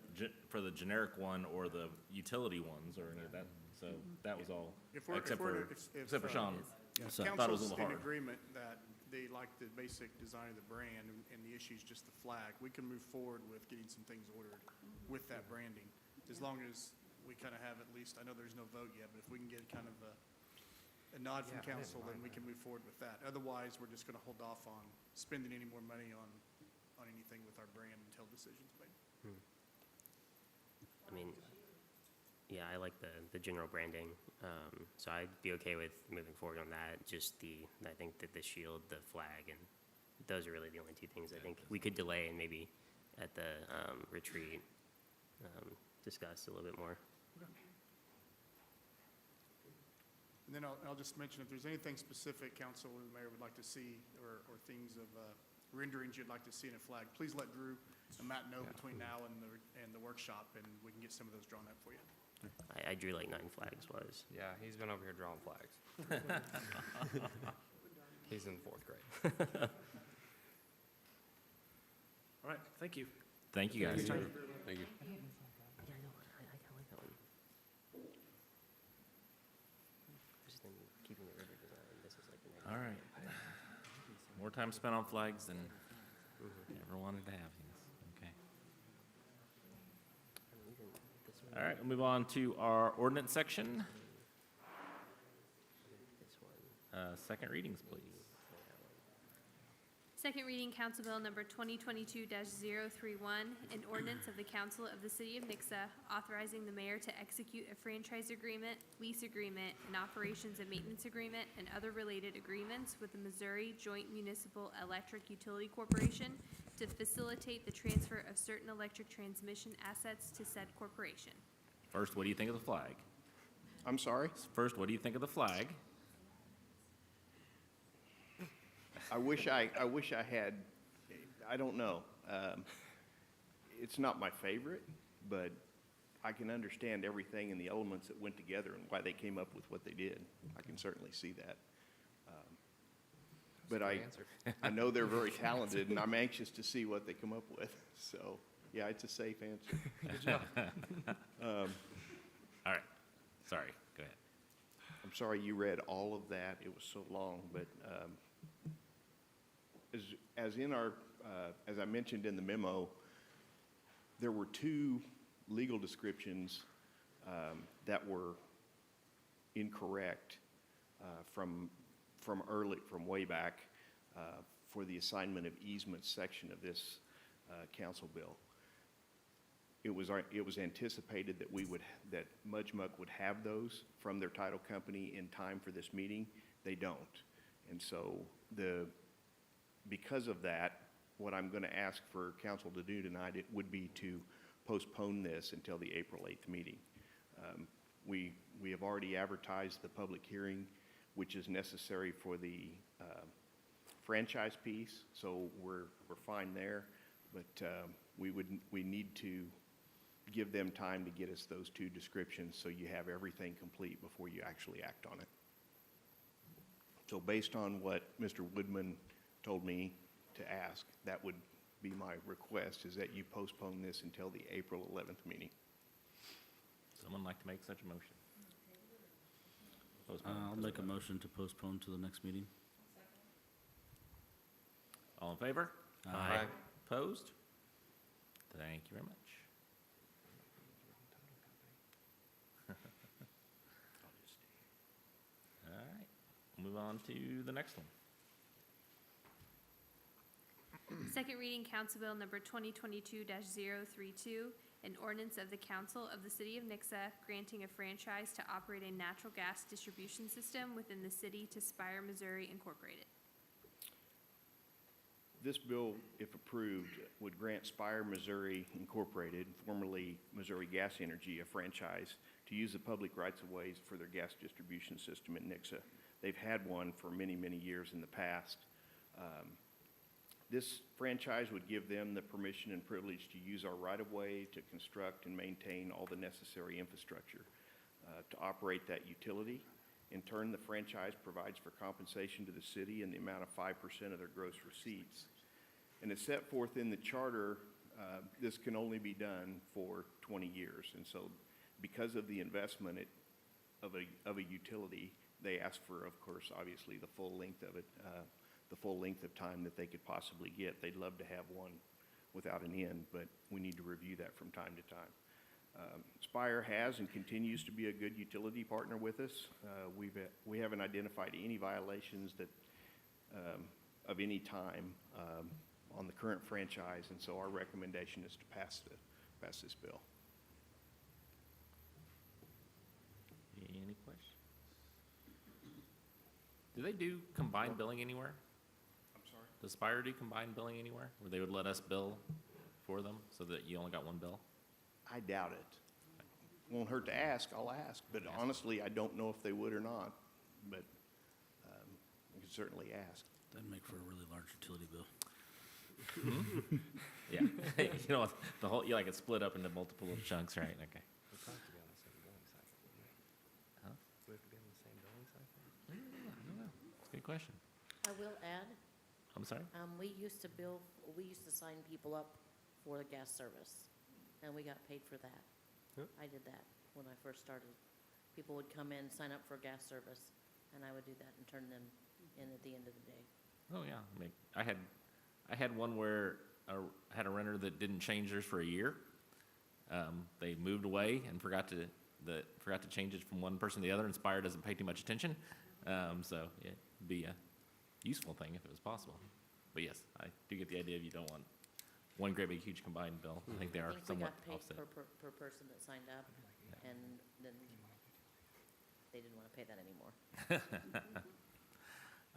generic one or the utility ones or any of that. So that was all, If we're, except for, if Sean. if So I thought it was a council's little in hard. agreement that they like the basic design of the brand and the issue's just the flag, we can move forward with getting some things ordered with that branding. As long as we kind of have at least, I know there's no vote yet, but if we can get kind of a nod from council, then we can move forward with that. Otherwise, we're just going to hold off on spending any more money on anything with our brand until decisions made. I mean, yeah, I like the general branding, so I'd be okay with moving forward on that. Just I think that the shield, the flag, and those are really the only two things I think we could delay and maybe at the retreat discuss a little bit more. And then I'll just mention, if there's anything specific council or the mayor would like to see, or things of renderings you'd like to see in a flag, please let Drew and Matt know between now and the workshop, and we can get some of those drawn up for you. I drew like 9 flags was. Yeah, he's been over here drawing flags. He's in 4th grade. All right, thank you. Thank you guys. Thank you. Yeah, I know. I kind of like that one. Just think keeping the river design. This is like the next. All right. More time spent on flags than ever wanted to have. Yes. Okay. All right, we'll move on to our ordinance section. This one. Second readings, please. Second reading, Council Bill number 2022-031, an ordinance of the Council of the City of Nixa authorizing the mayor to execute a franchise agreement, lease agreement, and operations and maintenance agreement, and other related agreements with the Missouri Joint Municipal Electric Utility Corporation to facilitate the transfer of certain electric transmission assets to said corporation. First, what do you think of the flag? I'm sorry? First, what do you think of the flag? I wish I had, I don't know. It's not my favorite, but I can understand everything and the elements that went together and why they came up with what they did. I can certainly see that. But I know they're very talented, and I'm anxious to see what they come up with. So, yeah, it's a safe answer. Good job. All right. Sorry, go ahead. I'm sorry you read all of that. It was so long, but as in our, as I mentioned in the memo, there were 2 legal descriptions that were incorrect from way back for the assignment of easements section of this council bill. It was anticipated that Mudgemuck would have those from their title company in time for this meeting. They don't. And so because of that, what I'm going to ask for council to do tonight, it would be to postpone this until the April 8th meeting. We have already advertised the public hearing, which is necessary for the franchise piece, so we're fine there. But we need to give them time to get us those 2 descriptions so you have everything complete before you actually act on it. So based on what Mr. Woodman told me to ask, that would be my request, is that you postpone this until the April 11th meeting. Someone like to make such a motion? I'll make a motion to postpone to the next meeting. All in favor? Aye. Opposed? Thank you very much. All right, we'll move on to the next one. Second reading Council Bill number 2022-032, an ordinance of the Council of the City of Nixa granting a franchise to operate a natural gas distribution system within the city to Spire, Missouri Incorporated. This bill, if approved, would grant Spire, Missouri Incorporated, formerly Missouri Gas Energy, a franchise to use the public rights-of-ways for their gas distribution system in Nixa. They've had one for many, many years in the past. This franchise would give them the permission and privilege to use our right-of-way to construct and maintain all the necessary infrastructure to operate that utility. In turn, the franchise provides for compensation to the city in the amount of 5% of their gross receipts. And as set forth in the charter, this can only be done for 20 years. And so because of the investment of a utility, they ask for, of course, obviously the full length of it, the full length of time that they could possibly get. They'd love to have one without an end, but we need to review that from time to time. Spire has and continues to be a good utility partner with us. We haven't identified any violations that of any time on the current franchise, and so our recommendation is to pass this bill. Any questions? Do they do combined billing anywhere? I'm sorry? Does Spire do combined billing anywhere, where they would let us bill for them so that you only got one bill? I doubt it. Won't hurt to ask, I'll ask, but honestly, I don't know if they would or not, but we can certainly ask. That'd make for a really large utility bill. Yeah, you know, the whole, you like it split up into multiple little chunks, right? Okay. Huh? Do we have to be on the same billing cycle? I don't know. It's a good question. I will add, I'm sorry? we used to sign people up for the gas service, and we got paid for that. Yep. I did that when I first started. People would come in, sign up for gas service, and I would do that and turn them in at the end of the day. Oh, yeah. I mean, I had one where I had a renter that didn't change theirs for a year. They moved away and forgot to change it from one person to the other, and Spire doesn't pay too much attention. So yeah, it'd be a useful thing if it was possible. But yes, I do get the idea of you don't want one great big huge combined bill. I think they are somewhat I think offset. we got paid per person that signed up, and then they didn't want to pay that anymore.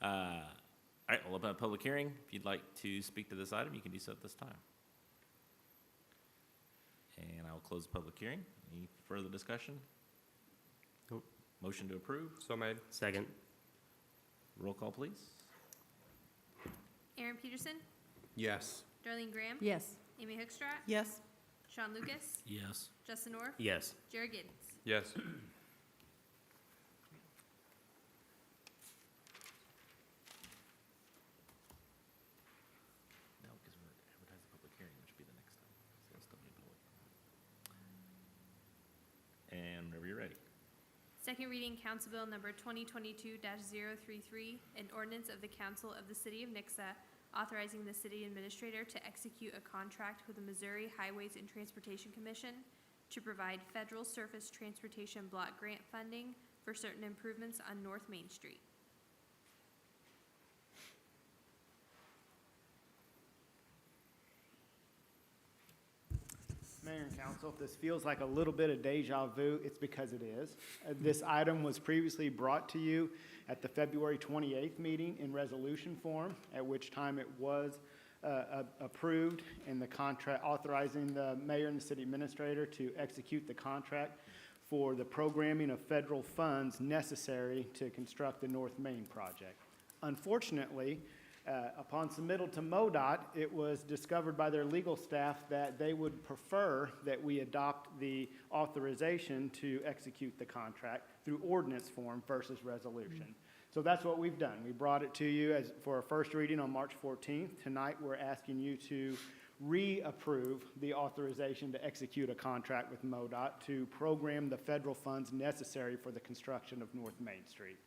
All right, we'll open a public hearing. If you'd like to speak to this item, you can do so at this time. And I will close the public hearing. Any further discussion? Nope. Motion to approve. So made. Second. Roll call, please. Aaron Peterson, Yes. Darlene Graham, Yes. Amy Hookstrat, Yes. Sean Lucas, Yes. Justin Orr, Yes. Jared Giddens. Yes. No, because we're advertising the public hearing, which would be the next time. So it'll still be public. And whenever you're ready. Second reading Council Bill number 2022-033, an ordinance of the Council of the City of Nixa authorizing the city administrator to execute a contract with the Missouri Highways and Transportation Commission to provide federal surface transportation block grant funding for certain improvements on North Main Street. Mayor and council, if this feels like a little bit of deja vu, it's because it is. This item was previously brought to you at the February 28th meeting in resolution form, at which time it was approved in the contract authorizing the mayor and the city administrator to execute the contract for the programming of federal funds necessary to construct the North Main project. Unfortunately, upon submittal to MoDOT, it was discovered by their legal staff that they would prefer that we adopt the authorization to execute the contract through ordinance form versus resolution. So that's what we've done. We brought it to you for a first reading on March 14th. Tonight, we're asking you to reapprove the authorization to execute a contract with MoDOT to program the federal funds necessary for the construction of North Main Street.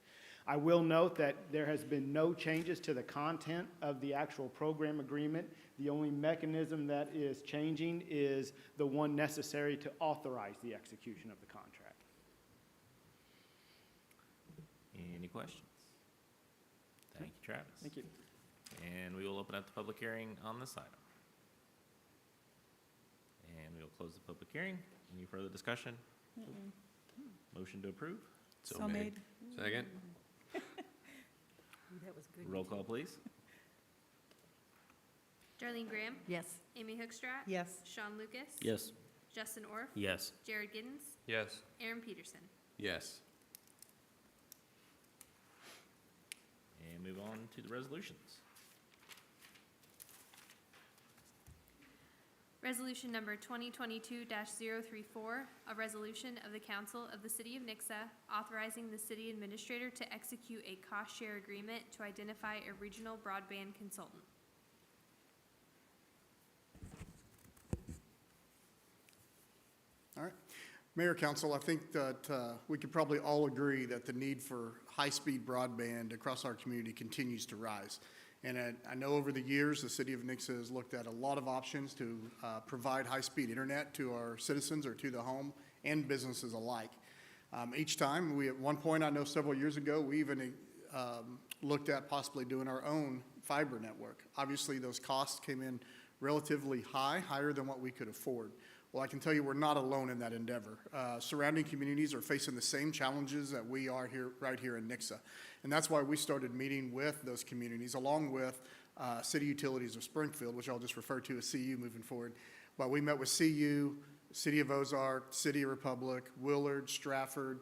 I will note that there has been no changes to the content of the actual program agreement. The only mechanism that is changing is the one necessary to authorize the execution of the contract. Any questions? Thank you, Travis. Thank you. And we will open up the public hearing on this item. And we will close the public hearing. Any further discussion? Motion to approve? So made. Second? That was good. Roll call, please. Darlene Graham, Yes. Amy Hookstrat. Yes. Sean Lucas. Yes. Justin Orff. Yes. Jared Giddens. Yes. Aaron Peterson. Yes. And move on to the resolutions. Resolution number 2022-034, a resolution of the Council of the City of Nixa authorizing the city administrator to execute a cost-share agreement to identify a regional broadband consultant. All right. Mayor, Council, I think that we could probably all agree that the need for high-speed broadband across our community continues to rise. And I know over the years, the city of Nixa has looked at a lot of options to provide high-speed internet to our citizens or to the home and businesses alike. Each time, at one point, I know several years ago, we even looked at possibly doing our own fiber network. Obviously, those costs came in relatively high, higher than what we could afford. Well, I can tell you we're not alone in that endeavor. Surrounding communities are facing the same challenges that we are here, right here in Nixa. And that's why we started meeting with those communities, along with City Utilities of Springfield, which I'll just refer to as CU moving forward. But we met with CU, City of Ozark, City of Republic, Willard, Stratford,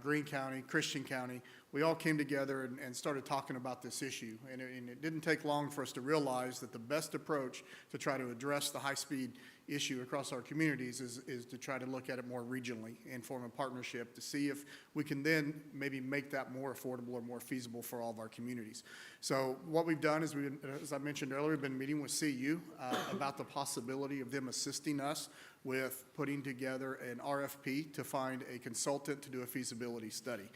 Greene County, Christian County. We all came together and started talking about this issue. And it didn't take long for us to realize that the best approach to try to address the high-speed issue across our communities is to try to look at it more regionally and form a partnership to see if we can then maybe make that more affordable or more feasible for all of our communities. So what we've done is, as I mentioned earlier, we've been meeting with CU about the possibility of them assisting us with putting together an RFP to find a consultant to do a feasibility study.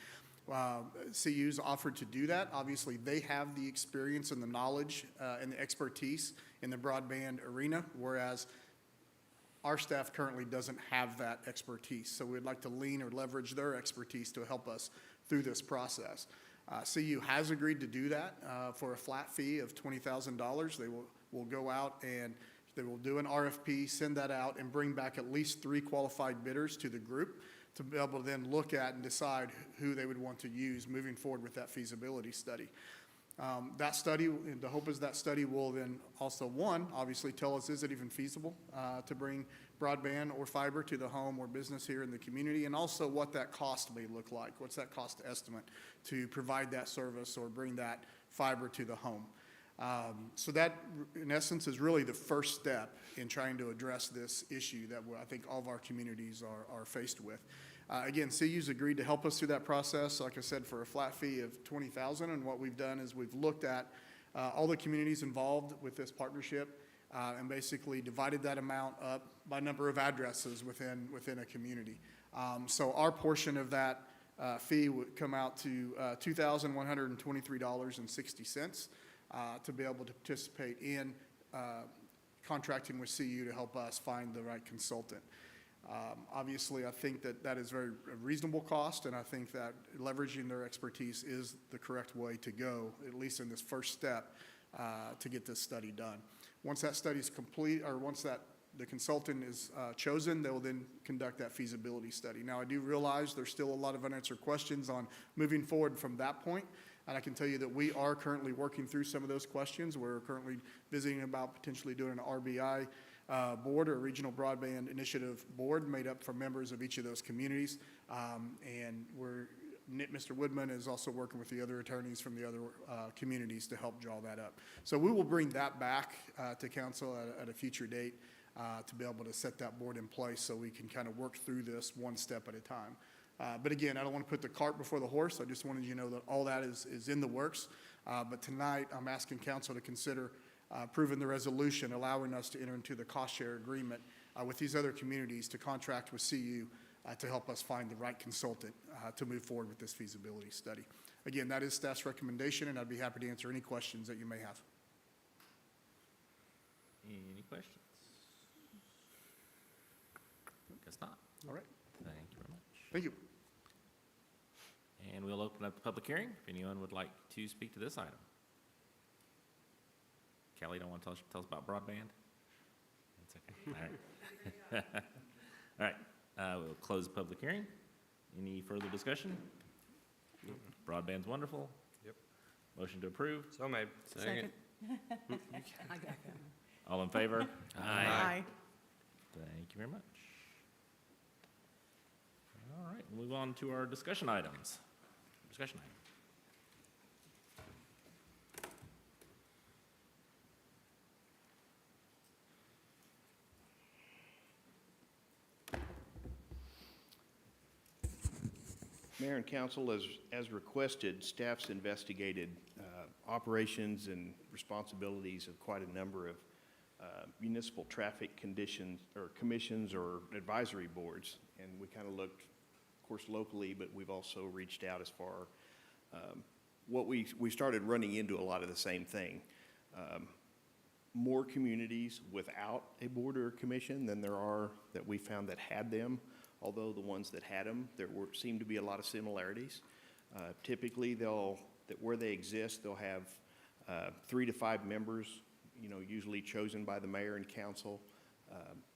CU's offered to do that. Obviously, they have the experience and the knowledge and the expertise in the broadband arena, whereas our staff currently doesn't have that expertise. So we'd like to lean or leverage their expertise to help us through this process. CU has agreed to do that for a flat fee of $20,000. They will go out and they will do an RFP, send that out, and bring back at least 3 qualified bidders to the group to be able to then look at and decide who they would want to use moving forward with that feasibility study. That study, the hope is that study will then also, one, obviously tell us, is it even feasible to bring broadband or fiber to the home or business here in the community, and also what that cost may look like. What's that cost estimate to provide that service or bring that fiber to the home? So that, in essence, is really the first step in trying to address this issue that I think all of our communities are faced with. Again, CU's agreed to help us through that process, like I said, for a flat fee of $20,000. And what we've done is we've looked at all the communities involved with this partnership and basically divided that amount up by number of addresses within a community. So our portion of that fee would come out to $2,123.60 to be able to participate in contracting with CU to help us find the right consultant. Obviously, I think that is very reasonable cost, and I think that leveraging their expertise is the correct way to go, at least in this first step, to get this study done. Once that study is complete, or once the consultant is chosen, they will then conduct that feasibility study. Now, I do realize there's still a lot of unanswered questions on moving forward from that point, and I can tell you that we are currently working through some of those questions. We're currently visiting about potentially doing an RBI board, or a Regional Broadband Initiative board, made up from members of each of those communities. And Mr. Woodman is also working with the other attorneys from the other communities to help draw that up. So we will bring that back to council at a future date to be able to set that board in place so we can kind of work through this one step at a time. But again, I don't want to put the cart before the horse. I just wanted you to know that all that is in the works. But tonight, I'm asking council to consider approving the resolution, allowing us to enter into the cost share agreement with these other communities to contract with CU to help us find the right consultant to move forward with this feasibility study. Again, that is staff's recommendation, and I'd be happy to answer any questions that you may have. Any questions? Guess not. All right. Thank you very much. Thank you. And we'll open up the public hearing if anyone would like to speak to this item. Kelly, don't want to tell us about broadband? That's okay. All right. All right, we'll close the public hearing. Any further discussion? Broadband's wonderful. Yep. Motion to approve. So made. Second. I got that. All in favor? Aye. Thank you very much. All right, we'll move on to our discussion items. Discussion item. Mayor and council, as requested, staff's investigated operations and responsibilities of quite a number of municipal traffic conditions or commissions or advisory boards. And we kind of looked, of course, locally, but we've also reached out as far. What we started running into a lot of the same thing. More communities without a board or a commission than there are that we found that had them. Although the ones that had them, seemed to be a lot of similarities. Typically, where they exist, they'll have 3 to 5 members, usually chosen by the mayor and council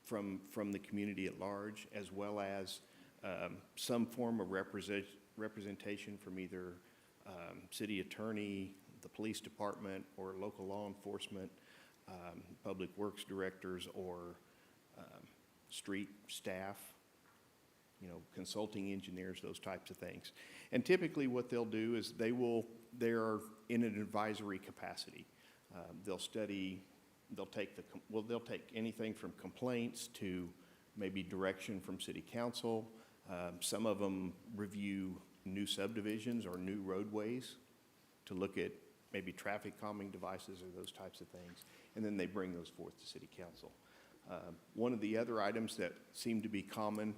from the community at large, as well as some form of representation from either city attorney, the police department, or local law enforcement, public works directors, or street staff, consulting engineers, those types of things. And typically what they'll do is they're in an advisory capacity. They'll take anything from complaints to maybe direction from city council. Some of them review new subdivisions or new roadways to look at maybe traffic calming devices or those types of things. And then they bring those forth to city council. One of the other items that seem to be common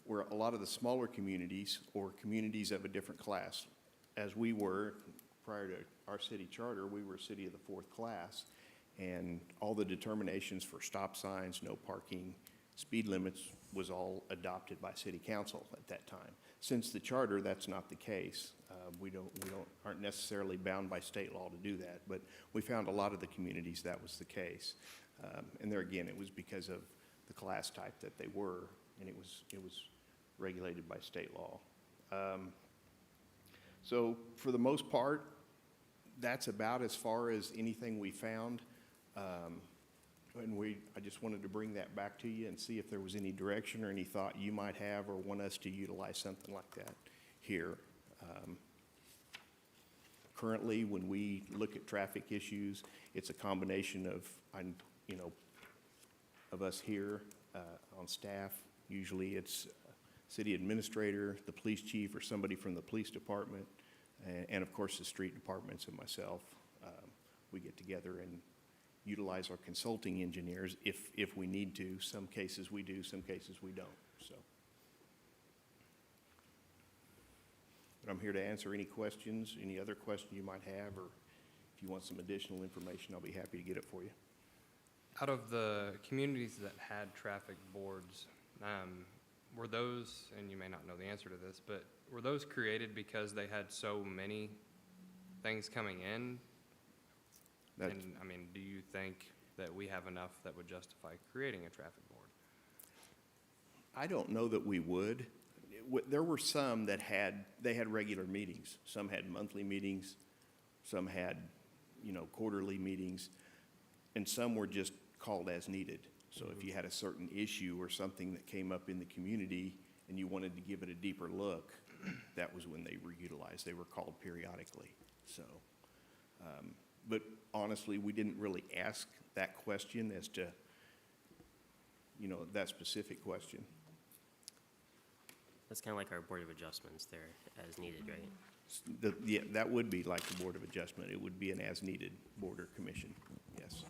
were a lot of the smaller communities or communities of a different class. As we were, prior to our city charter, we were a city of the 4th class, and all the determinations for stop signs, no parking, speed limits was all adopted by city council at that time. Since the charter, that's not the case. We aren't necessarily bound by state law to do that, but we found a lot of the communities that was the case. And there again, it was because of the class type that they were, and it was regulated by state law. So for the most part, that's about as far as anything we found. And I just wanted to bring that back to you and see if there was any direction or any thought you might have or want us to utilize something like that here. Currently, when we look at traffic issues, it's a combination of us here on staff. Usually it's city administrator, the police chief, or somebody from the police department, and of course the street departments and myself. We get together and utilize our consulting engineers if we need to. Some cases we do, some cases we don't. So, but I'm here to answer any questions, any other question you might have, or if you want some additional information, I'll be happy to get it for you. Out of the communities that had traffic boards, were those, and you may not know the answer to this, but were those created because they had so many things coming in? And, do you think that we have enough that would justify creating a traffic board? I don't know that we would. There were some that had regular meetings. Some had monthly meetings, some had, quarterly meetings, and some were just called as needed. So if you had a certain issue or something that came up in the community and you wanted to give it a deeper look, that was when they were utilized. They were called periodically. So, but honestly, we didn't really ask that question as to, that specific question. That's kind of like our Board of Adjustments there, as needed, right? Yeah, that would be like the Board of Adjustment. It would be an as-needed board or commission, yes.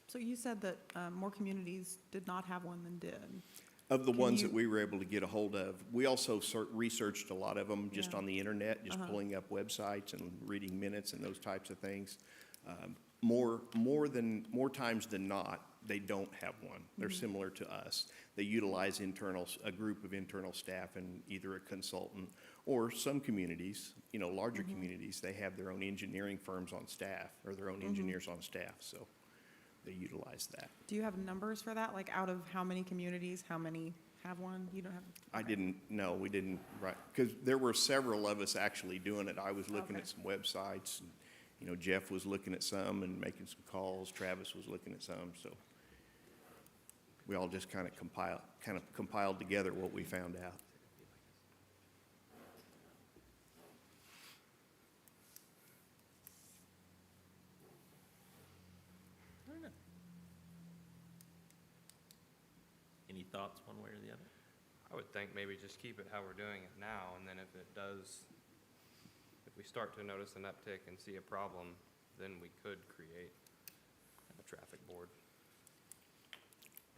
So you said that more communities did not have one than did. Of the Can ones you- that we were able to get a hold of, we also researched a lot of them just Yeah. on the internet, just pulling up websites and reading minutes and those types of things. More times than not, they don't have one. They're similar to us. They utilize a group of internal staff and either a consultant Or some communities, you know, larger communities, they have their own engineering firms on staff, or their own engineers on staff, so they utilize that. Do you have numbers for that? Like out of how many communities, how many have one? You don't have? I okay. didn't, no, we didn't, right, because there were several of us actually doing it. I was looking Okay. at some websites, and, you know, Jeff was looking at some and making some calls, Travis was looking at some, so we all just kind of compiled together what we found out. Any thoughts one way or the other? I would think maybe just keep it how we're doing it now, and then if we start to notice an uptick and see a problem, then we could create a traffic board.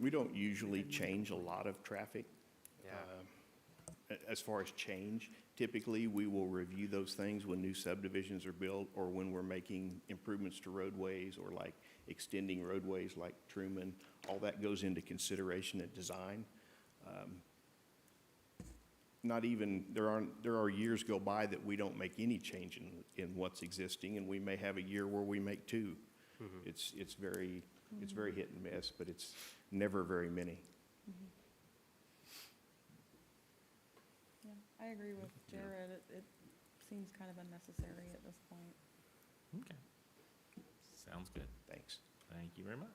We don't usually change a lot of traffic. Yeah. As far as change, typically, we will review those things when new subdivisions are built or when we're making improvements to roadways or like extending roadways like Truman. All that goes into consideration at design. Not even, there are years go by that we don't make any change in what's existing, and we may have a year where we make two. It's very hit and miss, but it's never very many. Yeah, I agree with Jared. It seems kind of unnecessary at this point. Okay. Sounds good. Thanks. Thank you very much.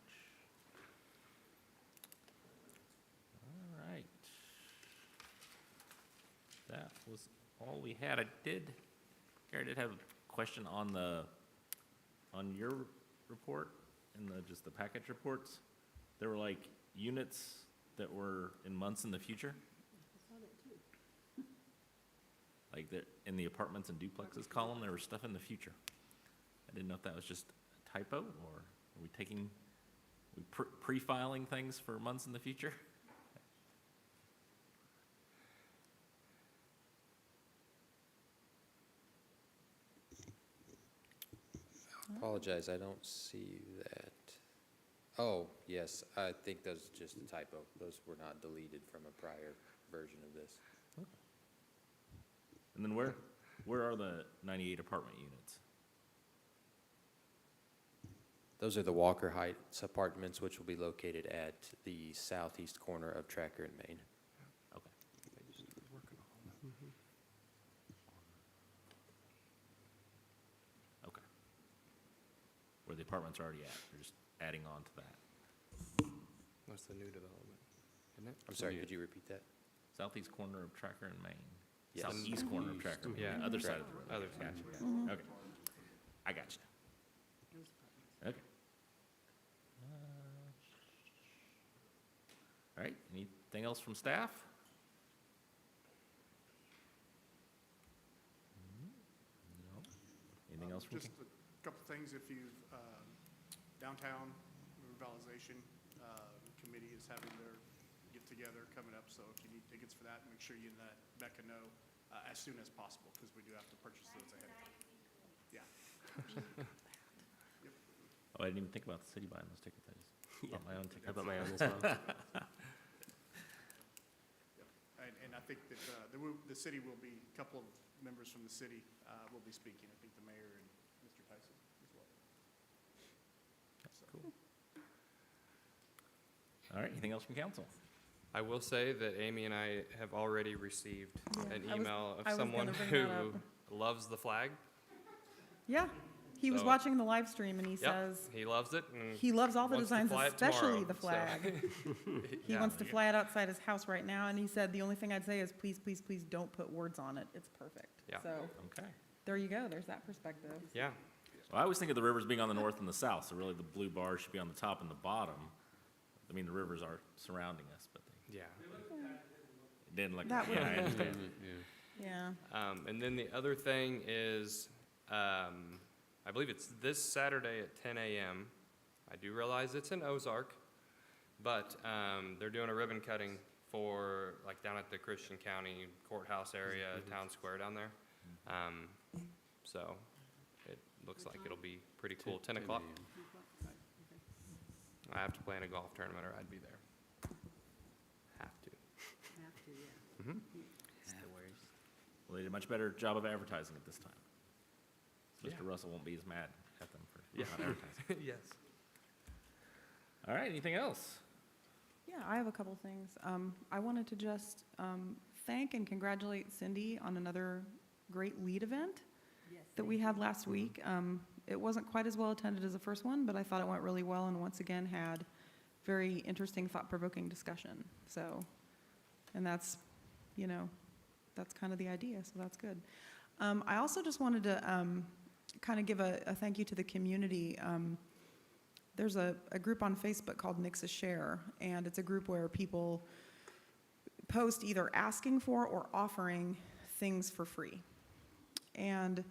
All right. That was all we had. Gary did have a question on your report and just the package reports. There were like units that were in months in the future. Like in the apartments and duplexes column, there was stuff in the future. I didn't know if that was just a typo, or are we pre-filing things for months in the future? Apologize, I don't see that. Oh, yes, I think those are just a typo. Those were not deleted from a prior version of this. And then where are the 98 apartment units? Those are the Walker Heights apartments, which will be located at the southeast corner of Tracker and Main. Okay. Okay. Where the apartments are already at, they're just adding on to that. What's the new development? Isn't it? I'm sorry, could you repeat that? Southeast corner of Tracker and Main. Yes. Southeast corner of Tracker and Main. Yeah. Other side of the road. Other side. Gotcha. Okay. I got you. Okay. All right, anything else from staff? No. Anything else from? Just a couple things, if you've, downtown revitalization committee is having their get-together coming up, so if you need tickets for that, make sure you let Becca know as soon as possible, because we do have to purchase those ahead of time. Yeah. Oh, I didn't even think about the city buying those tickets. I just bought my own tickets. I bought my own as well. And I think that the city will be, a couple of members from the city will be speaking. I think the mayor and Mr. Tyson as well. Cool. All right, anything else from council? I will say that Amy and I have already received Yeah, an I was- email I of was someone gonna bring who that up. loves the flag. Yeah, he was So- watching the live stream and he Yep, says, he loves it, and he loves all the wants to designs, fly it especially tomorrow, the so- flag. He Yeah. wants to fly it outside his house right now, and he said, the only thing I'd say is please, please, please don't put words on it. It's perfect. Yeah. So Okay. there you go. There's that perspective. Yeah, Well, I always think of the rivers being on the north and the south, so really the blue bars should be on the top and the bottom. I mean, the rivers are surrounding us, but they yeah. didn't look, That yeah, I would- understand. Yeah. And then the other thing is, I believe it's this Saturday at 10 a.m. I do realize it's in Ozark, but they're doing a ribbon cutting for, like, down at the Christian County Courthouse area, Town Square down there. So it looks like it'll be pretty cool. 10 o'clock. I have to play in a golf tournament or I'd be there. Have to. Have to, yeah. Well, Well, they did a much better job of advertising it this time. So Yeah. Mr. Russell won't be as mad at them for Yeah. not advertising. Yes. All right, anything else? Yeah, I have a couple things. I wanted to just thank and congratulate Cindy on another great LEAD event that we had last week. It wasn't quite as well attended as the first one, but I thought it went really well and once again had very interesting, thought-provoking discussion. So, and that's, you know, that's kind of the idea, so that's good. I also just wanted to kind of give a thank you to the community. There's a group on Facebook called Nixa Share, and it's a group where people post either asking for or offering things for free. And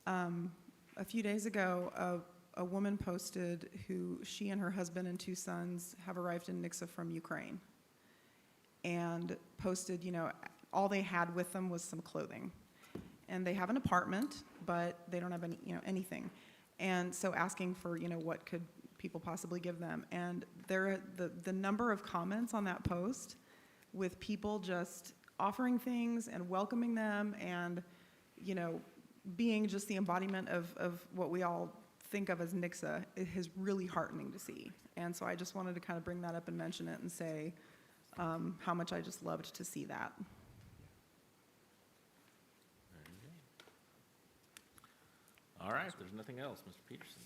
a few days ago, a woman posted who she and her husband and 2 sons have arrived in Nixa from Ukraine, and posted, you know, all they had with them was some clothing. And they have an apartment, but they don't have any, you know, anything. And so asking for, you know, what could people possibly give them. And the number of comments on that post with people just offering things and welcoming them and, you know, being just the embodiment of what we all think of as Nixa, it is really heartening to see. And so I just wanted to kind of bring that up and mention it and say how much I just loved to see that. All right, if there's nothing else, Mr. Peterson.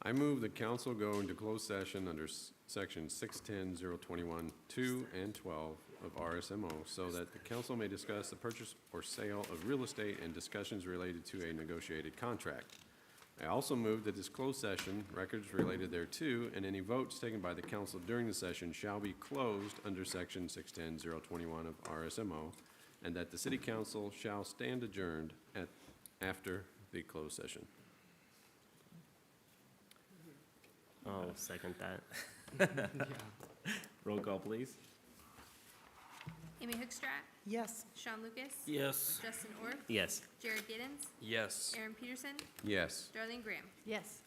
I move the council go into closed session under section 610-021, 2 and 12 of RSMO so that the council may discuss the purchase or sale of real estate and discussions related to a negotiated contract. I also move that this closed session, records related thereto, and any votes taken by the council during the session shall be closed under section 610-021 of RSMO, and that the city council shall stand adjourned after the closed session. I'll second that. Roll call, please. Amy Hookstrat, Yes. Sean Lucas. Yes. Justin Orth, Yes. Jared Giddens, Yes. Aaron Peterson, Yes. Darlene Graham. Yes.